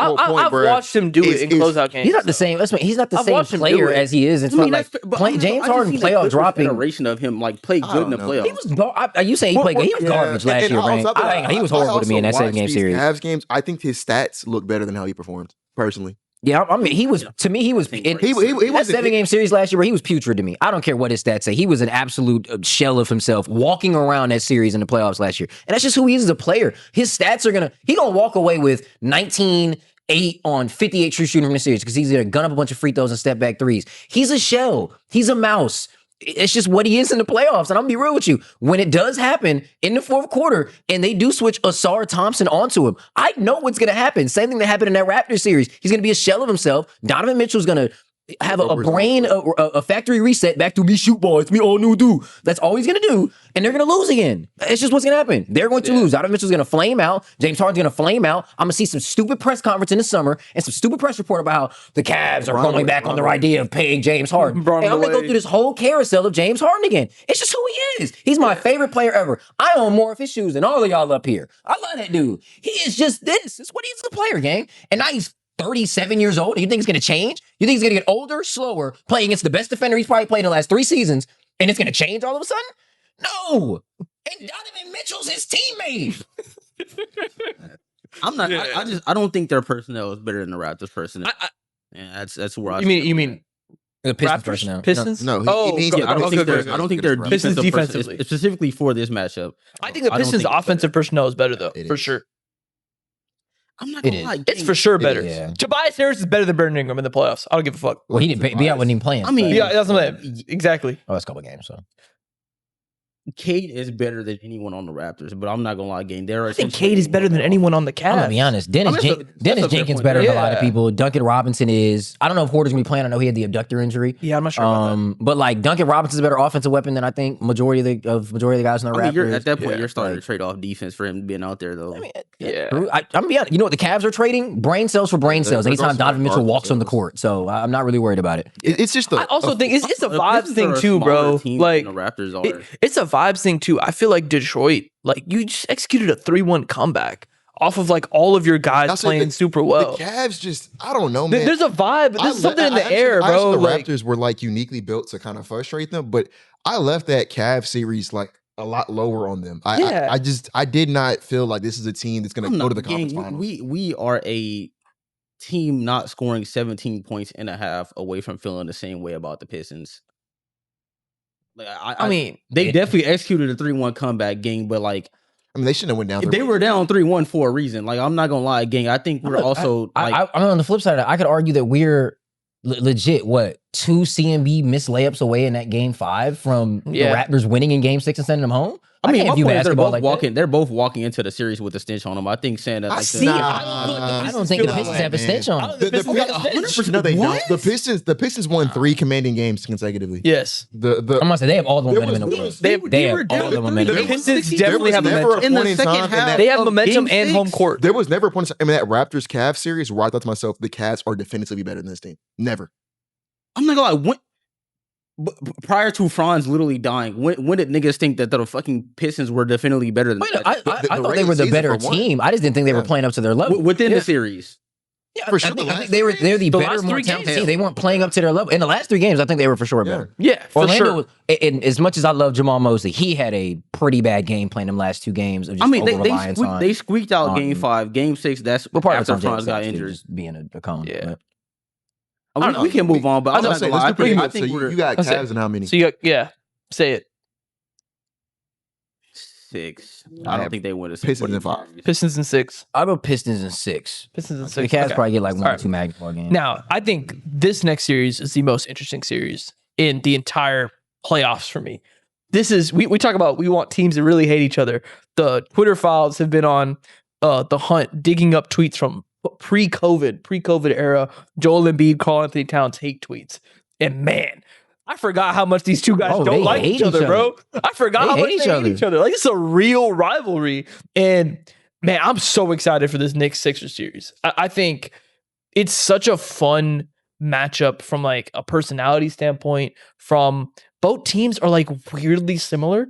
whole point, I've bro. watched him do it is- in is- closeout games. He's not the same. That's he's not the I've same watched him do player it. as he is. It's I mean, like but James I just Harden seen a playoff good dropping. iteration of him like play I good in the don't know. playoffs. He was. Are you saying he played? He was Yeah, garbage last and year, on man. top of that, He was horrible to me in that I also 7-game watched series. these Cavs games, I think his stats look better than how he performed personally. Yeah, I mean, he was to me. He was He in, He that was 7-game series last year where he was putrid to me. I don't care what his stats say. He was an absolute shell of himself walking around that series in the playoffs last year, and that's just who he is as a player. His stats are gonna walk away with 19, 8 on 58 true shooting from the series because he's gonna gun up a bunch of free throws and step back threes. He's a shell. He's a mouse. It's just what he is in the playoffs. And I'm gonna be real with you. When it does happen in the fourth quarter and they do switch Asar Thompson onto him, I know what's gonna happen. Same thing that happened in that Raptors series. He's gonna be a shell of himself. Donovan Mitchell's gonna have a brain, a factory reset back to me shoot ball. It's me all new do. That's all he's gonna do. And they're gonna lose again. It's just what's gonna happen. They're going to lose. Donovan Mitchell's gonna flame out. James Harden's gonna flame out. I'm gonna see some stupid press conference in the summer and some stupid press report about how the Cavs are going back on their idea of paying James Harden. And I'm gonna go through this whole carousel of James Harden again. It's just who he is. He's my favorite player ever. I own more of his shoes than all of y'all up here. I love that dude. He is just this. It's what he is as a player, gang. And now he's 37 years old. You think it's going to change? You think he's going to get older, slower, playing against the best defender he's probably played in the last 3 seasons, and it's going to change all of a sudden? No. And Donovan Mitchell's his teammate. I'm not. I don't think their personnel is better than the Raptors personnel. That's where I. You mean The Pistons Raptors? personnel. Pistons? No, I don't think they're. I don't think they're Pistons defensive defensively. specifically for this matchup. I think the I don't Pistons' think it's offensive personnel is better though, It for is. sure. I'm not It gonna is. lie. It's for sure better. Yeah. Tobias Harris is better than Brandon Ingram in the playoffs. I don't give a fuck. Well, he didn't. Be out wasn't even playing. I mean, Yeah, that's what I'm saying. Exactly. Oh, that's a couple games. So Cade is better than anyone on the Raptors, but I'm not gonna lie, again. I think Cade is better than anyone on the Cavs. I'm gonna be honest. Dennis I mean, that's a Dennis fair Jenkins point. better than a lot of Yeah. people. Duncan Robinson is. I don't know if Horder's gonna be playing. I know he had the abductor injury. Yeah, I'm not sure about that. But like Duncan Robinson's a better offensive weapon than I think majority of the guys in the I mean, Raptors. at that point, Yeah, you're starting like- to trade off defense for him being out there, though. I mean, Yeah. I'm gonna be honest. You know what the Cavs are trading? Brain cells for brain cells. They're Anytime also Donovan Mitchell guard walks on the cells. court, so I'm not really worried about it. It's just the. I also think it's a The vibes Pistons thing are a too, smaller bro. team Like than the Raptors are. it's a vibes thing too. I feel like Detroit, like you just executed a 3-1 comeback off of like all of your guys I'll say playing the- super well. The Cavs just, I don't know, man. There's a vibe. There's something in the air, I bro. actually, the Like, Raptors were like uniquely built to kind of frustrate them, but I left that Cavs series like a lot lower on them. Yeah. I did not feel like this is a team that's going to go to the conference final. We are a team not scoring 17 points and a half away from feeling the same way about the Pistons. Like, I mean, they definitely executed a 3-1 comeback game, but like I mean, they shouldn't have went down. they were down 3-1 for a reason. Like I'm not gonna lie, gang. I think we're also like I mean, on the flip side of that, I could argue that we're legit 2 CMB missed layups away in that game 5 from Yeah. the Raptors winning in game 6 and sending them home. I mean, can't my view point is they're basketball both like that. walking. They're both walking into the series with a stench on them. I think saying that. I Like, see. I don't think the Pistons have a stench on them. The Pistons got a Pistons, no, they don't. The Pistons won 3 commanding games consecutively. yes. The I'm gonna say they have all the There momentum in the was- world. They They were have down all the to momentum. The three. Pistons there definitely was have never momentum. a in point the in second time in half. that- They have of momentum game and home 6. court. There was never a point in that Raptors Cavs series where I thought to myself, the Cavs are definitively better than this team. Never. I'm not gonna lie. Prior to Franz literally dying, when did niggas think that the fucking Pistons were definitely better than Wait, that? I the thought they regular were the season better for one. team. I just didn't think they were Yeah. playing up to their level. Within Yeah. the series? Yeah, For I sure, think, the I last think they're the The better, last more 3 talented games. team. They weren't playing up to their level. In the last 3 games, I think they were for sure better. Yeah, for Orlando, sure. was, and as much as I love Jamal Mosley, he had a pretty bad game playing them last 2 games of just I mean, over-reliance on. they squeaked out on- Game 5, Game 6. That's well, part of after it's on Franz James got Harden, too, injured. just being a cone. Yeah. but- I mean, don't we know. can move on, but I I'm was not saying, gonna lie. let's do pretty I good. So think you we're got Let's say- Cavs and how many? So yeah, say it. 6. I I don't have think they win a Pistons in 5. Pistons in 6. I'll go Pistons in 6. Pistons in The 6. Cavs Okay. probably get like 1 or Alright. 2 Magpie games. Now, I think this next series is the most interesting series in the entire playoffs for me. This is we talk about we want teams to really hate each other. The Twitter files have been on the hunt, digging up tweets from pre-COVID era. Joel Embiid, Karl Anthony Towns hate tweets, and man, I forgot how much these two guys Oh, don't they like hate each other, each bro. I forgot They how much hate they hate each other. Like it's a real rivalry, and man, I'm so excited for this Knicks Sixers series. I think it's such a fun matchup from like a personality standpoint. From both teams are like weirdly similar,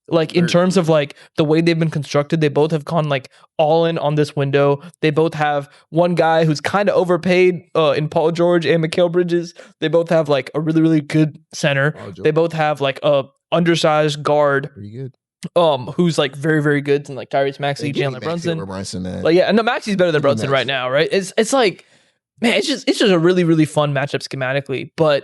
like in terms of like the way they've been constructed. They both have gone like all in on this window. They both have one guy who's kind of overpaid in Paul George and Mikal Bridges. They both have like a really, really good center. They both have like a undersized guard Pretty good. who's like very, very good, and like Tyrese Maxey, Jalen Brunson. Brunson, man. Like, yeah, and no, Maxey's better than Give me Brunson right Maxey. now, right? It's like man, it's just a really, really fun matchup schematically. But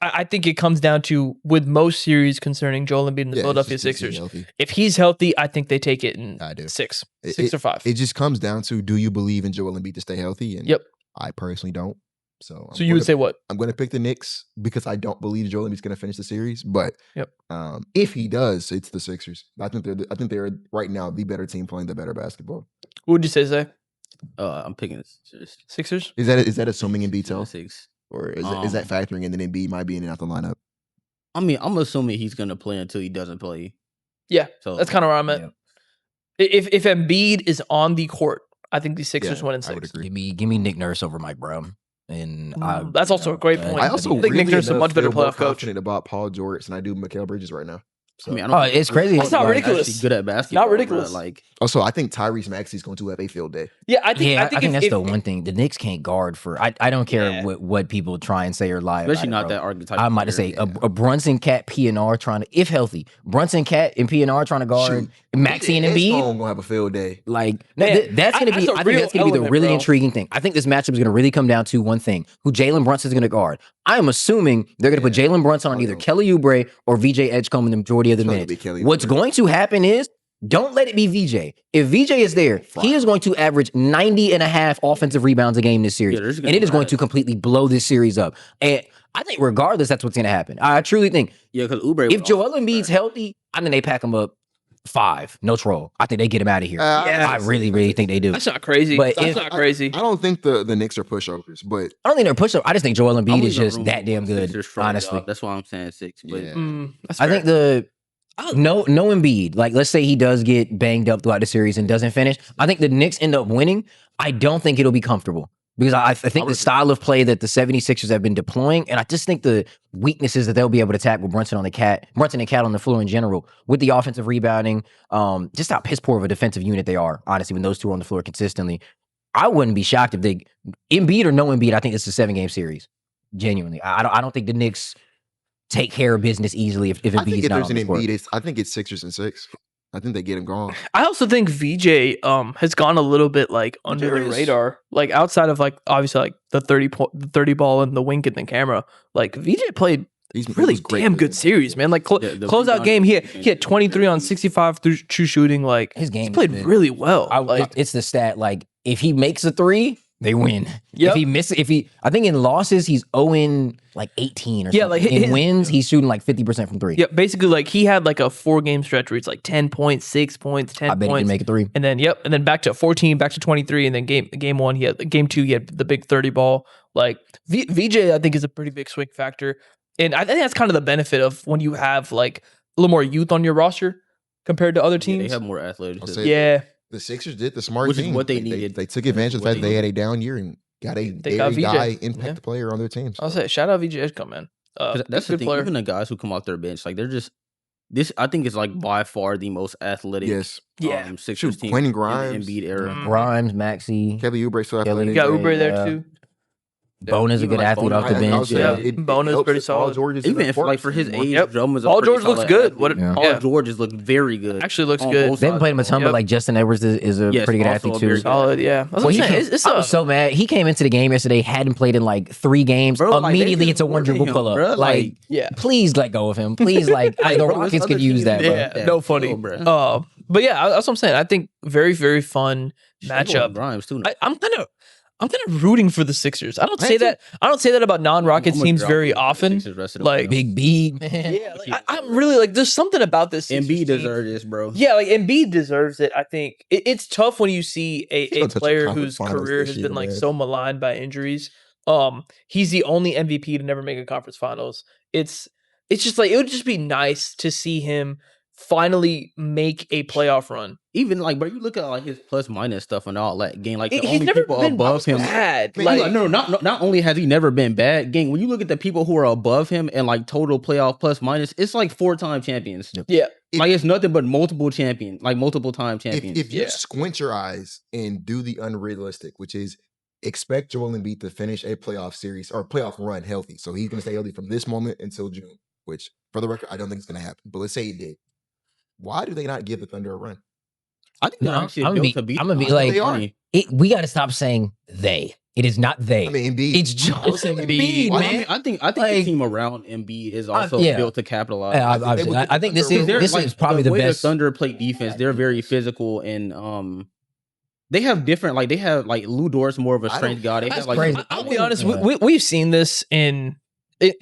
I think it comes down to with most series concerning Joel Embiid and the Yeah, Philadelphia it's just Sixers. healthy. If he's healthy, I think they take it in I do. 6 It- or 5. It just comes down to, do you believe in Joel Embiid to stay healthy? And Yep. I personally don't. So So you would say what? I'm going to pick the Knicks because I don't believe Joel Embiid's going to finish the series. But Yep. If he does, it's the Sixers. I think they're right now the better team playing the better basketball. What would you say, Zay? I'm picking Sixers? Is that assuming Embiid's health, 6. or is that factoring in that Embiid might be in and out the lineup? I mean, I'm assuming he's gonna play until he doesn't play. Yeah, So that's kind of where I'm at. Yeah. If Embiid is on the court, I think the Sixers Yeah, win in I would 6. agree. Give me Nick Nurse over Mike Brown. And That's also a great point. I also think Nick really Nurse is a enough much better feel more playoff coach. confident about Paul George than I do Mikal Bridges right now. So. I mean, I Oh, don't it's crazy. It's not Paul George ridiculous. actually good at basketball. Not ridiculous. Bruh. Like, Also, I think Tyrese Maxey's going to have a field day. Yeah, I think I think if, that's if, the one thing. The Knicks can't guard for. I don't care Yeah. what people try and say or lie. especially about not it, that bro. archetype. I might say a Brunson Cat PNR trying to, if healthy, Brunson Cat and PNR trying to guard Shoot. Maxey and It's Embiid. going to have a field day. Like Man, that's gonna that's be. a I think real that's gonna be the element, really bro. intriguing thing. I think this matchup is gonna really come down to one thing: who Jalen Brunson's gonna guard. I am assuming they're gonna put Jalen Brunson on Oh, either no. Kelly Oubre or VJ Edgecombe in the majority of the It's gonna minutes. be Kelly What's Oubre. going to happen is, don't let it be VJ. If VJ is there, he is going to average 90 and a half offensive rebounds a game this series. Yeah, there's gonna and it be is going riots. to completely blow this series up. And I think regardless, that's what's going to happen. I truly think Yeah, because Oubre. if Joel Embiid's healthy, I think they pack him up 5. No troll. I think they get him out of here. Yeah. I really, really think they do. that's not crazy. But That's if- not crazy. I don't think the Knicks are pushovers, but I don't think they're pushed. I just think Joel I'm Embiid is leaving just room that for damn the good, Sixers for honestly. y'all. That's why I'm saying 6. But yeah. That's I fair. think no Embiid. Like, let's say he does get banged up throughout the series and doesn't finish. I think the Knicks end up winning. I don't think it'll be comfortable because I think the style of play that the 76ers have been deploying, and I just think the weaknesses that they'll be able to attack with Brunson and Cat on the floor in general, with the offensive rebounding, just how piss poor of a defensive unit they are. Honestly, when those two are on the floor consistently, I wouldn't be shocked if they Embiid or no Embiid. I think it's a 7-game series. Genuinely, I don't think the Knicks take care of business easily if I think Embiid's if not there's on an the court. Embiid, I think it's Sixers and 6. I think they get him gone. I also think VJ has gone a little bit like under the is. radar. Like outside of like obviously like the 30 ball and the wink in the camera. Like VJ played He really was great damn with good him. series, man. Like Yeah, the closeout rebound game, he defense had is 23 on very 65 through true shooting. Like His game he played has been- really well. It's the stat. Like, if he makes a 3, they win. Yep. If he misses, I think in losses he's 0 like 18 or Yeah, something. like in his- wins he's shooting like 50% from 3. Yeah, basically like he had like a 4-game stretch where it's like 10 points, 6 points, 10 I bet he points. can make a 3. And then back to 14, back to 23, and then game 1 game 2 he had the big 30 ball. Like VJ I think is a pretty big swing factor, and I think that's kind of the benefit of when you have like a little more youth on your roster compared to other yeah, teams. they have more athleticism. say- Yeah, The Sixers did the smart Which is thing. what they needed. They took advantage of the What fact they they had a down year and got a They got very VJ. guy impact Yeah. player on their team. I'll So. say shout out VJ Edgecombe, man. 'Cause that's the good thing. player. Even the guys who come off their bench, like they're just this. I think is like by far the most athletic. Yes. Yeah. Sixers Shoot, team. Quentin in Grimes. the Embiid era. Mhm. Grimes, Maxey, Kelly Oubre still Kelly You athletic. got Oubre, Uber there yeah. too. Bona's a Even good like athlete Bona- off the I bench. was Yeah. saying, it Bona's helps pretty that Paul solid. George is Even in the if like court for his more. age, Yep. Drummond's a Paul pretty George looks solid good. athlete. What? Yeah. Paul Yeah. George has looked very good. Actually looks on good. both They haven't played him a ton, Yep. but like Justin Edwards is a Yes, pretty good also athlete a too. very- Solid, yeah. That's what Well, I'm he saying. came, It's I was so mad. He came into the game yesterday, hadn't played in like 3 games. Bro, like, they Immediately, just it's a one dribble wanted him, pull up. bro, Like, yeah. please let go of him. Please, like, the bro, Rockets this could other use team that, is bro. Yeah, that no funny. kill, bro. But yeah, that's what I'm saying. I think very, very fun matchup. Grimes too. I'm kind of rooting for the Sixers. I don't say too. that. I don't say that about non-Rockets I'm a teams drop very for the often. Sixers rest of the Like, playoffs. Big B, man. Yeah, like, I'm really like. There's something about this. Sixers Embiid team. deserves this, bro. Yeah, like Embiid deserves it. I think it's tough when you see He's a gonna touch the player conference whose finals career this has year, been like man. so maligned by injuries. He's the only MVP to never make a conference finals. It's just like it would just be nice to see him finally make a playoff run. Even like, bro, you look at like his plus minus stuff and all that game. Like the He's only never people been above him. bad. Man, Like, Like, no, not only has he never been bad, gang. When you look at the people who are above him and like total playoff plus minus, it's like 4-time champions. yeah, Like it's nothing but multiple time If, champions. if you Yeah. squint your eyes and do the unrealistic, which is expect Joel Embiid to finish a playoff series or playoff run healthy. So he's going to stay healthy from this moment until June, which for the record, I don't think it's going to happen. But let's say it did. Why do they not give the Thunder a run? I think No, they're actually I'm built gonna to be- beat I'm gonna be them. like- They are. We got to stop saying they. It is not they. I mean, Embiid. It's Joel Embiid, Well, man. I think Like- the team around Embiid is also yeah. built to capitalize. I think this is probably the way best. The Thunder play defense. They're very physical and they have different Lou Dort's more of a strength guy. They That's have crazy. I'll be honest. We've seen this in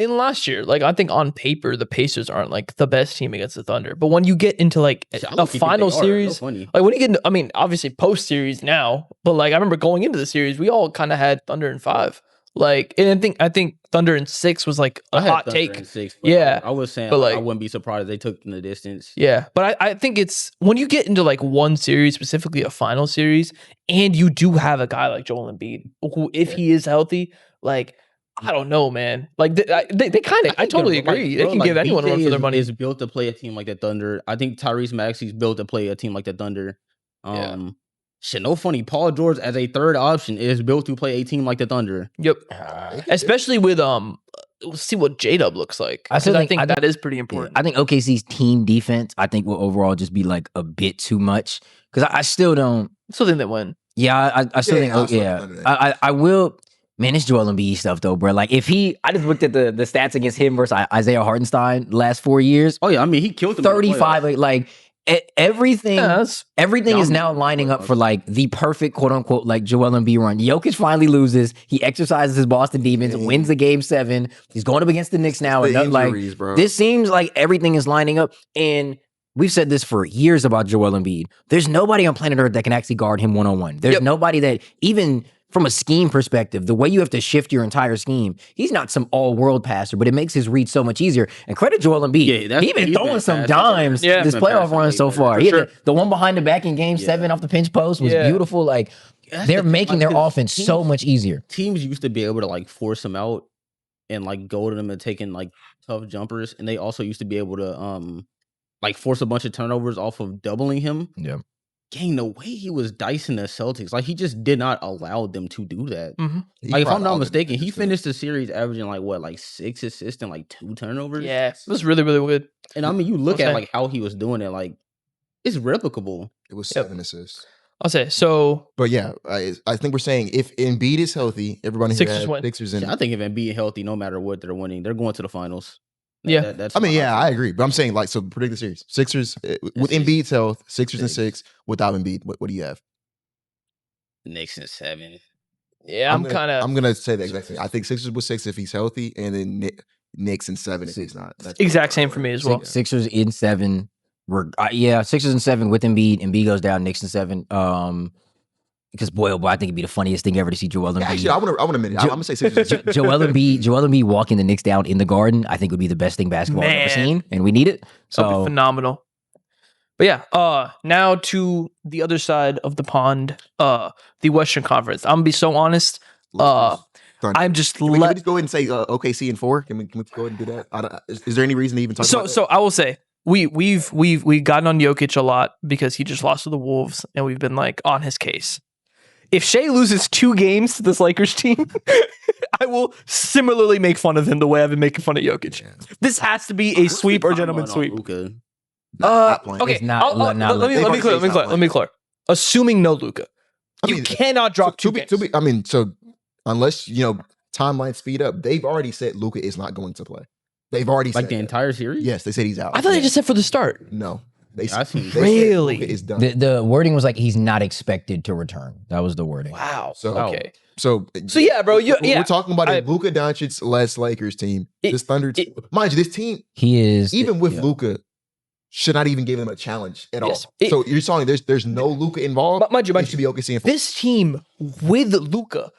last year. Like I think on paper, the Pacers aren't like the best team against the Thunder, but when you get into like a final series, like when you get into, I mean, obviously post series now, but like I remember going into the series, we all kind of had Thunder in 5. Like, and I think Thunder in 6 was like a hot take. 6, Yeah, I was saying, but like, I like- wouldn't be surprised if they took in the distance. Yeah, but I think it's when you get into like one series, specifically a final series, and you do have a guy like Joel Embiid, who if he is healthy, like I don't know, man. Like they kind of, I totally agree. They can give anyone a run for their money. Is built to play a team like the Thunder. I think Tyrese Maxey's built to play a team like the Thunder. Yeah. Shit, no funny. Paul George as a third option is built to play a team like the Thunder. Yep. Especially with we'll see what J-Dub looks like. I still 'Cause think- think I that is pretty important. I think OKC's team defense, I think, will overall just be like a bit too much. Because I still don't. So then they win. Yeah, I still Yeah, think. I'll still Yeah, defend that. I will. Man, it's Joel Embiid stuff though, bro. Like if I just looked at the stats against him versus Isaiah Hartenstein last 4 years. Oh yeah, I mean he killed them. in the 35, playoffs. like everything. Yeah, that's Everything is now Dominant. lining up for like the perfect quote unquote like Joel Embiid run. Jokic finally loses. He exercises his Boston demons and wins the game 7. He's going up against the Knicks now. The And like injuries, bro. this seems like everything is lining up. And we've said this for years about Joel Embiid. There's nobody on planet Earth that can actually guard him one-on-one. There's Yep. nobody that even from a scheme perspective, the way you have to shift your entire scheme, he's not some all-world passer, but it makes his read so much easier. And credit Joel Embiid. Yeah, that's- He's been he's throwing been some passing. dimes Yeah. this He's been playoff passing run way so better. far. For He had sure. the one behind the back in game 7 off the pinch post was Yeah. beautiful. Like That's they're the thing, making their like, offense so much easier. Teams used to be able to like force him out and like go to them and taking like tough jumpers, and they also used to be able to like force a bunch of turnovers off of doubling him. Yeah. Gang, the way he was dicing the Celtics, like he just did not allow them to do that. He Like if brought I'm not all the mistaken, he defense to it. finished the series averaging like 6 assists and like 2 turnovers. yeah. It was really really good. And I mean, you look Okay. at like how he was doing it, like it's replicable. It was Yep. 7 assists. I'll say so. But yeah, I think we're saying if Embiid is healthy, everybody here Sixers has win. Sixers Shit, in. I think if Embiid healthy, no matter what they're winning, they're going to the finals. Yeah. That's I mean, my yeah, hot I take. agree. But I'm saying like so predict the series. Sixers with Six. Embiid's health, Sixers and 6. 6 without Embiid. What do you have? Knicks and 7. Yeah, I'm gonna- kind of I'm gonna say the exact same. I think Sixers with 6 if he's healthy, and then Knicks and 7 if he's not. That's exact same for me as well. Sixers in 7. Yeah, Sixers in 7 with Embiid. Embiid goes down. Knicks in 7. Because boy, oh boy, I think it'd be the funniest thing ever to see Joel Embiid. Actually, I want to admit it. I'm gonna say Sixers. and 6. Joel Embiid walking the Knicks down in the Garden, I think would be the best thing basketball I've ever Man. seen, and we need it. That'd be So phenomenal. But yeah, now to the other side of the pond, the Western Conference. I'm gonna be so honest. Thunder. I'm just Can we just go ahead and say OKC in 4? Can we go ahead and do that? Is there any reason to even talk about so I will say we've gotten on Jokic a lot because he just lost to the Wolves, and we've been like on his case. If Shea loses 2 games to this Lakers team, I will similarly make fun of him the way I've been making fun of Jokic. that? This has to be a sweep or gentleman's sweep. Luka. Not playing. Okay, It's not- not let me They've already said he's not let me clear. Assuming no Luka, I you mean, cannot drop 2 games. I mean, so unless timeline speed up, they've already said Luka is not going to play. They've already Like said the that. entire series? Yes, they said he's out. I thought they just said for the start. No, they I seen- they said Really? Luka is done. the wording was like he's not expected to return. That was the wording. Wow. So- Okay. So Yeah, bro. we're talking about I- a Luka Doncic less Lakers team. It- This Thunder team, mind you, this team He is even with yeah. Luka should not even give them a challenge at Yes. all. So you're saying there's no Luka involved. Mind you, It should be OKC and this team with Luka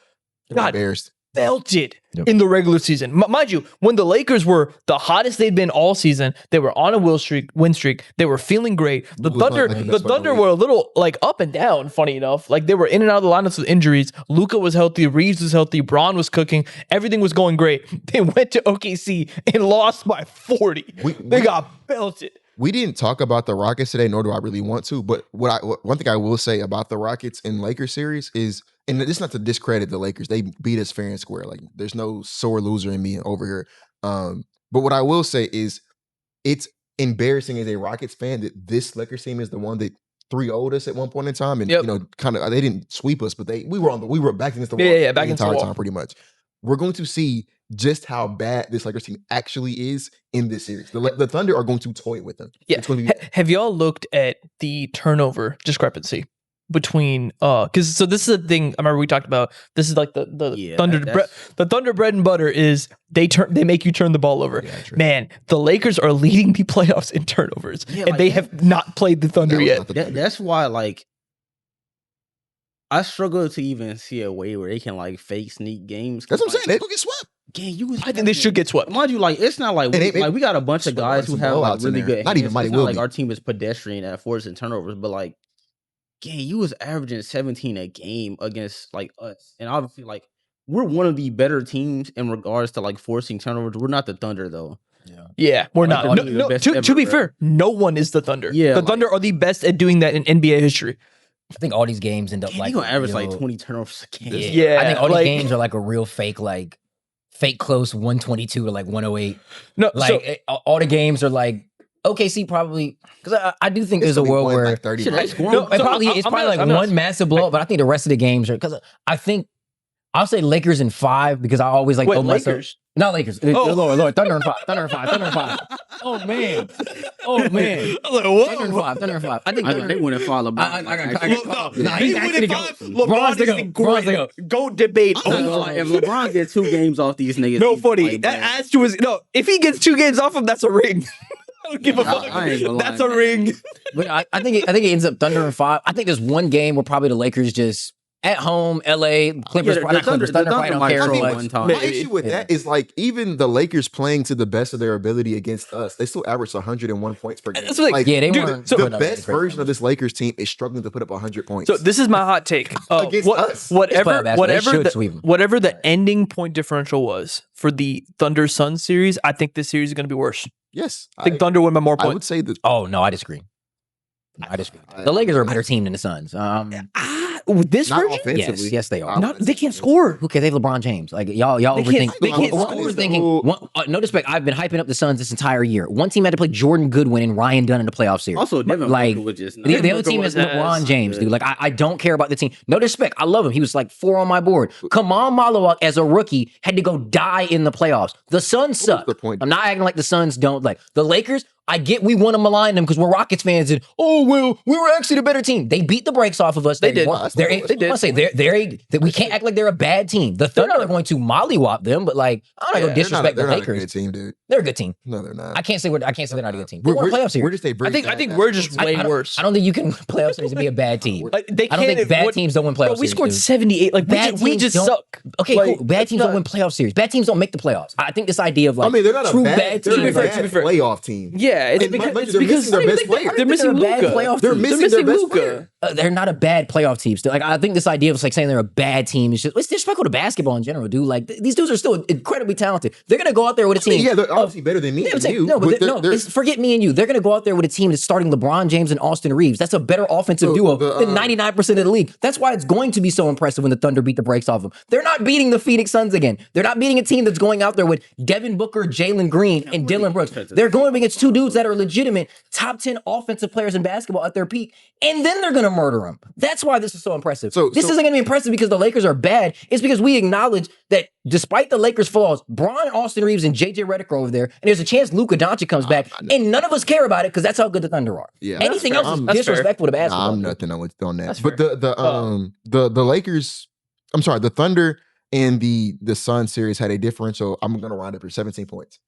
got embarrassed. belted Yep. in the regular season. Mind you, when the Lakers were the hottest they'd been all season, they were on a win streak. They were feeling great. The Luka was Thunder, like the the best player in Thunder the league. were a little like up and down. Funny enough, like they were in and out of the lineups with injuries. Luka was healthy. Reeves was healthy. Braun was cooking. Everything was going great. They went to OKC and lost by 40. They got belted. We didn't talk about the Rockets today, nor do I really want to. But one thing I will say about the Rockets and Lakers series is, and this is not to discredit the Lakers, they beat us fair and square. Like there's no sore loser in me over here. But what I will say is, it's embarrassing as a Rockets fan that this Lakers team is the one that 3-0'd us at one point in time, and Yep. you know, kind of they didn't sweep us, but we were back against the wall. Yeah, back the against the entire wall. time, pretty much. We're going to see just how bad this Lakers team actually is in this series. The Thunder are going to toy with them. Yeah. It's going to be Have y'all looked at the turnover discrepancy between because so this is the thing I remember we talked about. This is like the Thunder the Thunder bread and butter is they make you turn the ball over. Yeah, true. Man, the Lakers are leading the playoffs in turnovers, Yeah, and like they that- have not played the Thunder That was yet. not the Thunder. That's why, like, I struggle to even see a way where they can like fake sneak games. That's what I'm like, saying. They go get swept. Gang, you was I think they should get swept. Mind you, like it's not like And they- we got a bunch of Swept guys by who some have like blowouts in really there. good. Not even hands. Mighty It's not like Wilby. our team is pedestrian at forcing turnovers, but like, gang, you was averaging 17 a game against like us, and obviously like we're one of the better teams in regards to like forcing turnovers. We're not the Thunder though. Yeah, we're Like, not. arguably the best to ever, be bro. fair, no one is the Thunder. Yeah, the like- Thunder are the best at doing that in NBA history. I think all these games end up Gang, like you gonna average like real- 20 turnovers a game. Yeah, I think all like- these games are like a real fake, like fake close 122 to like 108. No, Like so all the games are like OKC probably because I do think It's there's a gonna be world won where like 30 Shit, they points. scoring- No, it's so probably I'm like not- one massive blow, but I think the rest of the games are because I think I'll say Lakers in 5 because I always like wait, throw myself. Lakers. Not Lakers. Oh. Lord, Thunder in 5, Thunder in 5, Thunder in 5. Oh man, oh man, I was like, Thunder in 5, Thunder in 5. I think I Thunder. they wouldn't follow. I got- Look, Nah, he's they actually win go. five. LeBron's LeBron the is go. the LeBron's the great. Go debate. I'm not gonna lie, if LeBron gets 2 games off these niggas, No he's funny. like, That man. adds to his no. If he gets 2 games off him, that's a ring. I don't give a I- fuck. I ain't gonna lie. That's a ring. But I think it ends up Thunder in 5. I think there's one game where probably the Lakers just at home, LA, Clippers, the not Clippers, Thunder probably don't might care. throw I Like, one time. My Man, issue with yeah. that is like even the Lakers playing to the best of their ability against us, they still average 101 points per game. That's what, Like, yeah, they dude, weren't. so the putting up best great version of numbers. this Lakers team is struggling to put up 100 points. So this is my hot take. Against us. Whatever, It's playoff basketball. They whatever, should the, sweep 'em. whatever the ending point differential was for the Thunder Sun series, I think this series is going to be worse. yes, I think Thunder win by more I would points. say that Oh no, I disagree. I disagree. The Lakers are a better team than the Suns. This not version, offensively. Yes, they are. not, they can't score. Who cares? They have LeBron James. Like y'all They overthink. can't- they can't We're score. overthinking. No disrespect. I've been hyping up the Suns this entire year. One team had to play Jordan Goodwin and Ryan Dunn in the playoff series. Also, Devin like Booker was just the other team is Booker was LeBron James, good. dude. Like I don't care about the team. No disrespect. I love him. He was like 4 on my board. Kamal Malawak as a rookie had to go die in the playoffs. The Suns What was suck. the point? I'm not acting like the Suns don't like the Lakers. I get we want to malign them because we're Rockets fans and oh well we were actually the better team. They beat the brakes off of us. They did. They did. I say that we can't act like they're a bad team. The Thunder are going to mollywop them, but like I'm not Yeah, gonna disrespect they're the not a Lakers. good team, dude. They're a good team. No, they're not. I can't say they're not a good team. They won a playoff series. We're just a I think we're just way worse. I don't think you can playoff series and be a bad team. Like, they I don't can't. think bad teams don't win playoff Bro, we series. scored dude. 78. Like Bad we teams just don't- suck. Okay, Like, cool. Bad it's teams not- don't win playoff series. Bad teams don't make the playoffs. I think this idea of like I mean, they're not a true bad, teams. they're a fair, bad to be fair. playoff team. Yeah, it's And because, mind it's you, they're because missing their best player. they're missing They're a bad Luka. playoff They're team. missing their best Luka. player. They're not a bad playoff team. Still, like I think this idea of like saying they're a bad team is just it's disrespectful to basketball in general, dude. Like these dudes are still incredibly talented. They're gonna go out there with a team. Yeah, they're of- obviously better than me Yeah, I'm and saying, you. no, but they're- no, they're- forget me and you. They're going to go out there with a team that's starting LeBron James and Austin Reeves. That's a better offensive duo than 99% of the league. That's why it's going to be so impressive when the Thunder beat the brakes off them. They're not beating the Phoenix Suns again. They're not beating a team that's going out there with Devin Booker, Jalen Green, and Dylan Brooks. They're going up against 2 dudes that are legitimate top 10 offensive players in basketball at their peak, and then they're going to murder them. That's why this is so impressive. So- this so- isn't going to be impressive because the Lakers are bad. It's because we acknowledge that despite the Lakers' flaws, Bron, Austin Reeves, and JJ Redick are over there, and there's a chance Luka Doncic comes back, and none of us care about it because that's how good the Thunder are. Yeah, Anything that's else is fair. That's fair. disrespectful to basketball. Nah, I'm nothing on that. That's But fair. the Lakers, I'm sorry, the Thunder and the Sun series had a differential. I'm gonna round up for 17 points.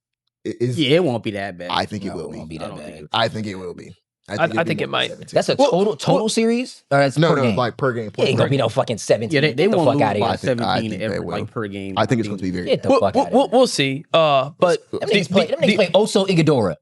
It is. Yeah, it won't be that bad. I think it No, will it be. won't be I that don't bad. think I think it will be. I it'll be think it more than might. 17. That's a total series? Or that's no, per no, game? like per game. It ain't per gonna be game. no fucking 17. Yeah, they Get the won't fuck lose out of by here. I think 17 they every will. like per game. I think it's going to be very. Get the fuck out of here. We'll see. But Them niggas play Oso Iguodala.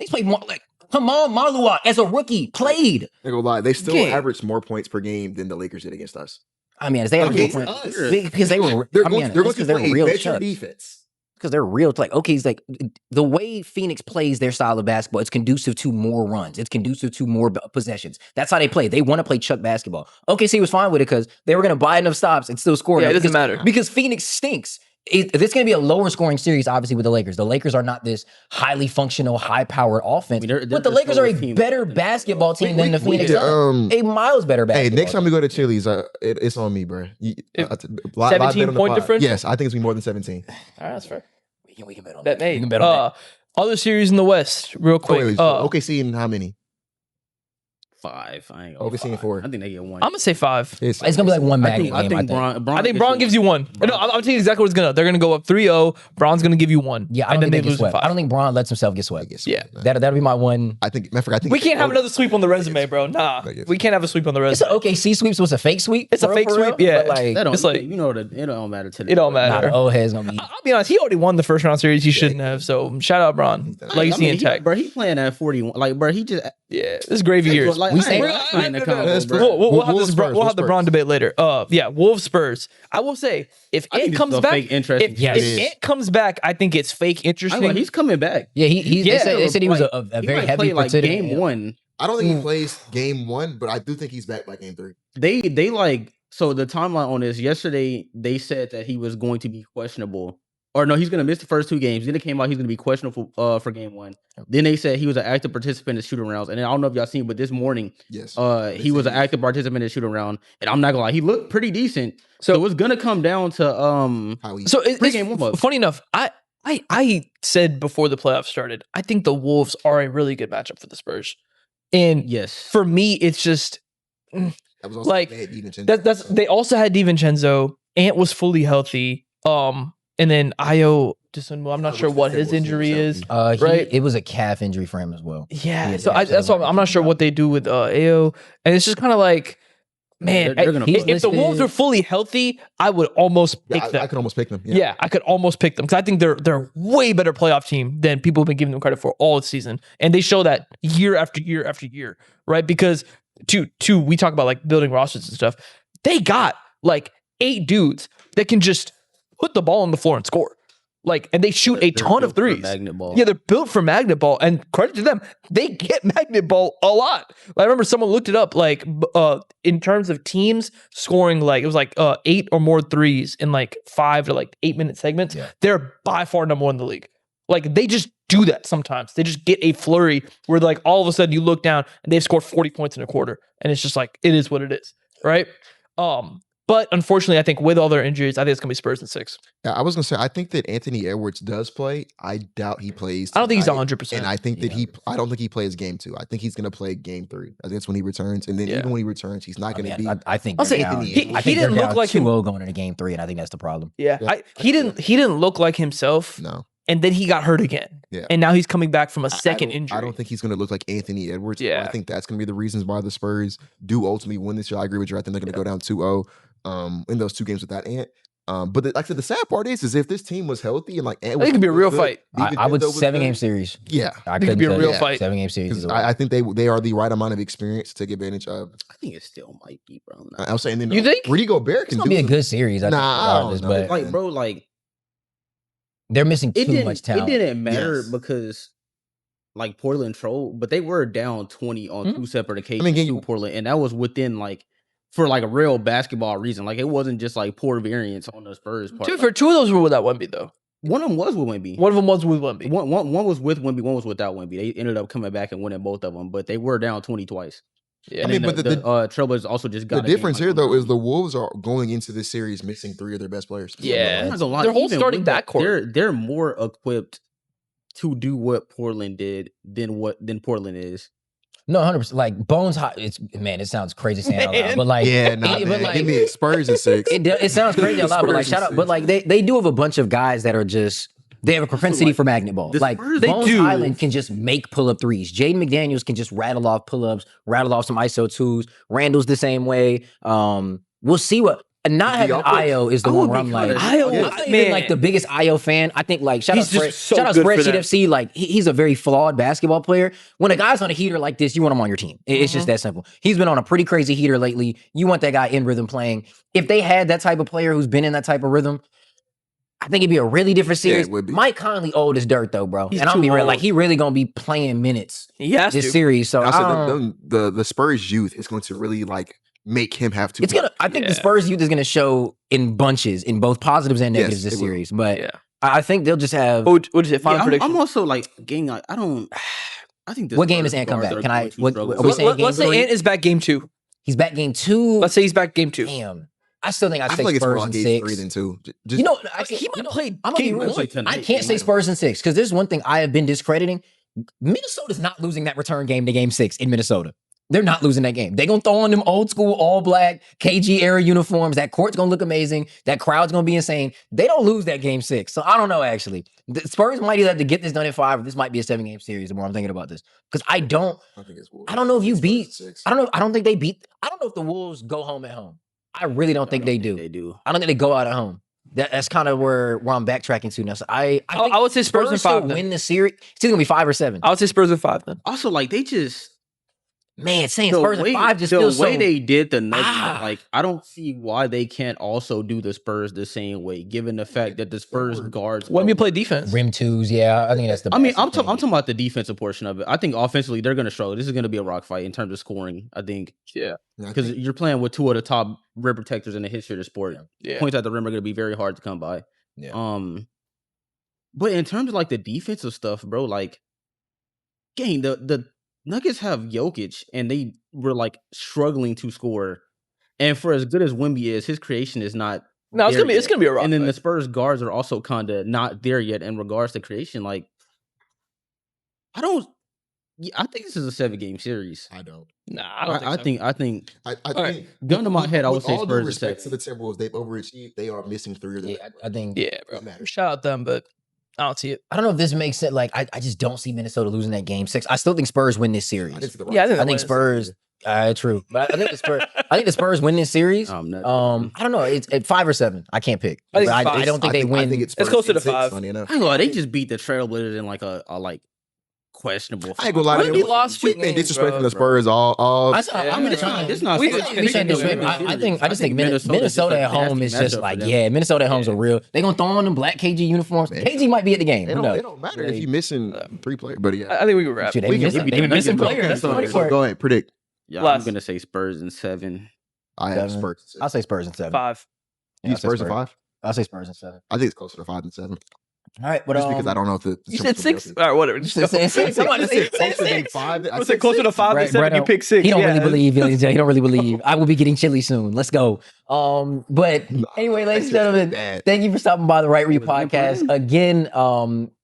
They play more like Kamal Malawak as a rookie played. They go lie. They still Okay. averaged more points per game than the Lakers did against us. I mean, they have Against different us. because they were. They're I mean, going, they're going because to they're play real better chucks. defense. Because they're real. Like okay, it's like the way Phoenix plays their style of basketball. It's conducive to more runs. It's conducive to more possessions. That's how they play. They want to play chuck basketball. OKC was fine with it because they were going to buy enough stops and still score. Yeah, enough it doesn't because- matter. because Phoenix stinks. This going to be a lower scoring series, obviously, with the Lakers. The Lakers are not this highly functional, high powered offense. But the Lakers are a better basketball team than the Phoenix Suns. A miles better basketball. Hey, next time we go to Chili's, it's on me, bro. 17-point difference? Yes, I think it's going to be more than 17. All right, that's fair. We can bet on Bet that. We made. can bet on that. Other series in the West, real quick. Wait, OKC and how many? 5. I ain't OKC and 4. I think they get 1. I'm gonna say 5. It's going to be like one I Magnum think, game, I think Bron. I think Bron gives you 1. No, I'm telling you exactly what it's gonna. They're gonna go up 3-0. Bron's gonna give you 1. Yeah, I don't think they get swept. I don't think Bron lets himself get swept. Yeah. That'll be my one. I think we can't have another sweep on the resume, bro. Nah, we can't have a sweep on the It's an resume. OKC sweep, so it's a fake sweep. It's a fake sweep, yeah. But like, That don't, It's like- you know, it don't matter to them. It don't nah, matter. the old head's going to be. I'll be honest. He already won the first round series. He shouldn't have. So shout out Bron. Legacy intact. Bro, he playing at 41. Like, bro, he just. Yeah, this is gravy years. Like, We I say- ain't- I ain't in the combo, bro. We'll have Wolves this. Spurs, We'll have the Wolves Bron Spurs. debate later. Yeah, Wolves Spurs. I will say if I think Ant this comes is a back, fake interesting if, Yes. if It is. Ant comes back, I think it's fake interesting. He's coming back. Yeah, Yeah, they said he was a He very might heavy play like participant. game 1. I don't think he plays game 1, but I do think he's back by game 3. They like, so the timeline on this, yesterday they said that he was going to be questionable. Or no, he's going to miss the first 2 games. Then it came out he's going to be questionable for game 1. Then they said he was an active participant in shooting rounds. And then I don't know if y'all seen, but this morning, Yes. he was an active participant in shooting round. And I'm not going to lie, he looked pretty decent. So it's going to come down to How he, So Pre-game warm-up. it's funny enough. I said before the playoffs started, I think the Wolves are a really good matchup for the Spurs. And yes. for me, it's just that was also like, they had DiVincenzo. that's they also had DiVincenzo. Ant was fully healthy. And then Ayo Dosunmu, I'm not sure what his injury is. Right. It was a calf injury for him as well. Yeah. Yeah, So yeah, that's why I'm not sure what they do with Ayo. And it's just kind of like, man, They're gonna if play. the Wolves are fully healthy, I would almost pick them. I could almost pick them. Yeah, I could almost pick them because I think they're way better playoff team than people have been giving them credit for all season, and they show that year after year after year, right? Because we talk about like building rosters and stuff. They got like 8 dudes that can just put the ball on the floor and score, like, and they shoot a ton of threes. Magnet ball. Yeah, they're built for magnet ball, and credit to them, they get magnet ball a lot. I remember someone looked it up, like, in terms of teams scoring, like, it was like 8 or more threes in like 5 to like 8 minute segments. Yeah. They're by far number 1 in the league. Like, they just do that sometimes. They just get a flurry where, like, all of a sudden you look down and they've scored 40 points in a quarter, and it's just like, it is what it is, right? But unfortunately, I think with all their injuries, I think it's gonna be Spurs in 6. Yeah, I was gonna say I think that Anthony Edwards does play. I doubt he plays. I don't think he's tonight. 100%. And I think that I don't think he plays game 2. I think he's gonna play game 3. I think that's when he returns. And then Yeah. even when he returns, he's not gonna be. I think I'll say they're down. he I think didn't they're look down like him- 2-0 going into game 3, and I think that's the problem. Yeah, Yeah. he didn't look like himself, No. and then he got hurt again. Yeah. And now he's coming back from a I second don't- injury. I don't think he's gonna look like Anthony Edwards. Yeah. I think that's gonna be the reasons why the Spurs do ultimately win this year. I agree with you. I think they're gonna go down 2-0 in those 2 games without Ant. But like I said, the sad part is if this team was healthy and like Ant was it could be a was real good, fight. I would DiVincenzo was 7-game good, series. Yeah. I It could couldn't be a tell real you. fight. 7-game series. 'Cause Either way. I think they are the right amount of experience to take advantage of. I think it still might be, bro. I was saying, then You think? Rudy Gobert It's can gonna do be a some- good series. I think, Nah, I don't regardless, know. but Like, bro, like they're missing it too much talent. It didn't matter Yes. because like Portland trolled, but they were down 20 on 2 separate occasions can to you- Portland, and that was within like for like a real basketball reason. Like it wasn't just like poor variance on the Spurs part. For 2 of those were without Wemby though. One of them was with Wemby. One of them was with Wemby. One was with Wemby. One was without Wemby. They ended up coming back and winning both of them, but they were down 20 twice. Yeah, And I mean, then but the Trailblazers also just got The a game difference like here, on though, the is the road. Wolves are going into this series missing 3 of their best players. Yeah. I'm not gonna lie, Their whole even starting with that, backcourt. they're more equipped to do what Portland did than Portland is. No, 100%. Like Bones, it's man. It sounds crazy saying it out loud, but like, Yeah, nah, but man. like, Give me Spurs in 6. it sounds crazy out loud, but like, Spurs shout out. is- But like, they do have a bunch of guys that are just. They have a propensity for magnet ball. the Like Spurs- They Bones do. Highland can just make pull-up threes. Jaden McDaniels can just rattle off pull-ups, rattle off some ISO 2s. Randall's the same way. We'll see what. And not having I'll put- Io is the I one would where be I'm like, kinda- Io, Yeah. I'm not even man, like the biggest Io fan. I think like shout He's out just so shout out good for Spreadsheet them. FC. Like he's a very flawed basketball player. When a guy's on a heater like this, you want him on your team. It's just that simple. He's been on a pretty crazy heater lately. You want that guy in rhythm playing. If they had that type of player who's been in that type of rhythm, I think it'd be a really different Yeah, it series. would be. Mike Conley old as dirt though, bro. He's And I'm too be real, old. like he really gonna be playing minutes he has this to. series. So I I said don't- the Spurs youth is going to really like make him have to. It's gonna. I think the Spurs youth is gonna show in bunches, in both positives and negatives this series. But I think they'll just have. What is it? Final prediction. I'm also like, gang. I don't. I think this. What game does Ant come back? Can I? What are we saying? Let's say Ant is back game 2. He's back game 2. Let's say he's back game 2. Damn. I still think I'd say feel like Spurs it's in game 6. 3 than 2. He might play. I'm gonna be real. I can't say Spurs in 6 because there's one thing I have been discrediting. Minnesota's not losing that return game to game 6 in Minnesota. They're not losing that game. They're going to throw on them old school, all black, KG era uniforms. That court's going to look amazing. That crowd's going to be insane. They don't lose that game 6. So I don't know, actually. The Spurs might either have to get this done in 5 or this might be a 7-game series the more I'm thinking about this. Because I don't know if you beat, I don't think they beat, I don't know if the Wolves go home at home. I really don't think they do. I don't think they go out at home. That's kind of where I'm backtracking to now. So I would say Spurs in 5. Win the series. It's either going to be 5 or 7. I would say Spurs in 5 then. Also, like, they just... Man, saying Spurs in 5 just feels the way so... they did the Nuggets, like I don't see why they can't also do the Spurs the same way, given the fact that the Spurs guards. When we play defense, rim twos, yeah, I think that's the. I mean, I'm talking about the defensive portion of it. I think offensively they're going to struggle. This is going to be a rock fight in terms of scoring. I think, because you're playing with 2 of the top rim protectors in the history of the sport. Yeah. Points at the rim are going to be very hard to come by. Yeah. But in terms of like the defensive stuff, bro, like, gang the Nuggets have Jokic, and they were like struggling to score. And for as good as Wemby is, his creation is not. No, it's gonna be a rock. And then the Spurs guards are also kind of not there yet in regards to creation. Like, I think this is a 7-game series. I don't. Nah, I don't I think. think gun to my head, I would say all Spurs. Due respect to the Timberwolves, they've overachieved. They are missing 3 of them. Yeah, I think. Yeah, bro. Shout out them, but I don't see it. I don't know if this makes sense. Like, I just don't see Minnesota losing that game 6. I still think Spurs win this series. I think Spurs. True, but I think the Spurs. I think the Spurs win this series. I don't know. It's at 5 or 7. I can't pick. I don't think they win. I think it's closer to 5. I ain't gonna lie, they just beat the Trailblazers in like a like questionable. I ain't gonna lie. We lost 2 We've been games, disrespecting the Spurs all. It's not. I just think Minnesota at home is just like, Minnesota at home's a real. They gonna throw on them black KG uniforms. KG might be at the game. It don't matter if you missing 3 players, but I think we can wrap. They missing players. Go ahead, predict. Yeah, I'm gonna say Spurs in 7. I have Spurs. I'll say Spurs in 7. 5. You Spurs in 5? I'll say Spurs in 7. I think it's closer to 5 than 7. All right, but just because I don't know if the you said 6. All right, whatever. You said 6. Somebody say 6. I said closer to 5 than 7. You pick 6. He don't really believe. He don't really believe. I will be getting chili soon. Let's go. But anyway, ladies and gentlemen, thank you for stopping by the Right Read Podcast again.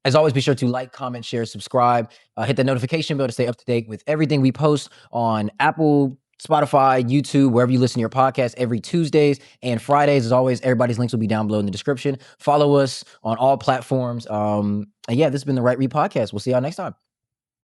As always, be sure to like, comment, share, subscribe, hit the notification bell to stay up to date with everything we post on Apple, Spotify, YouTube, wherever you listen to your podcast every Tuesdays and Fridays. As always, everybody's links will be down below in the description. Follow us on all platforms. And yeah, this has been the Right Read Podcast. We'll see y'all next time.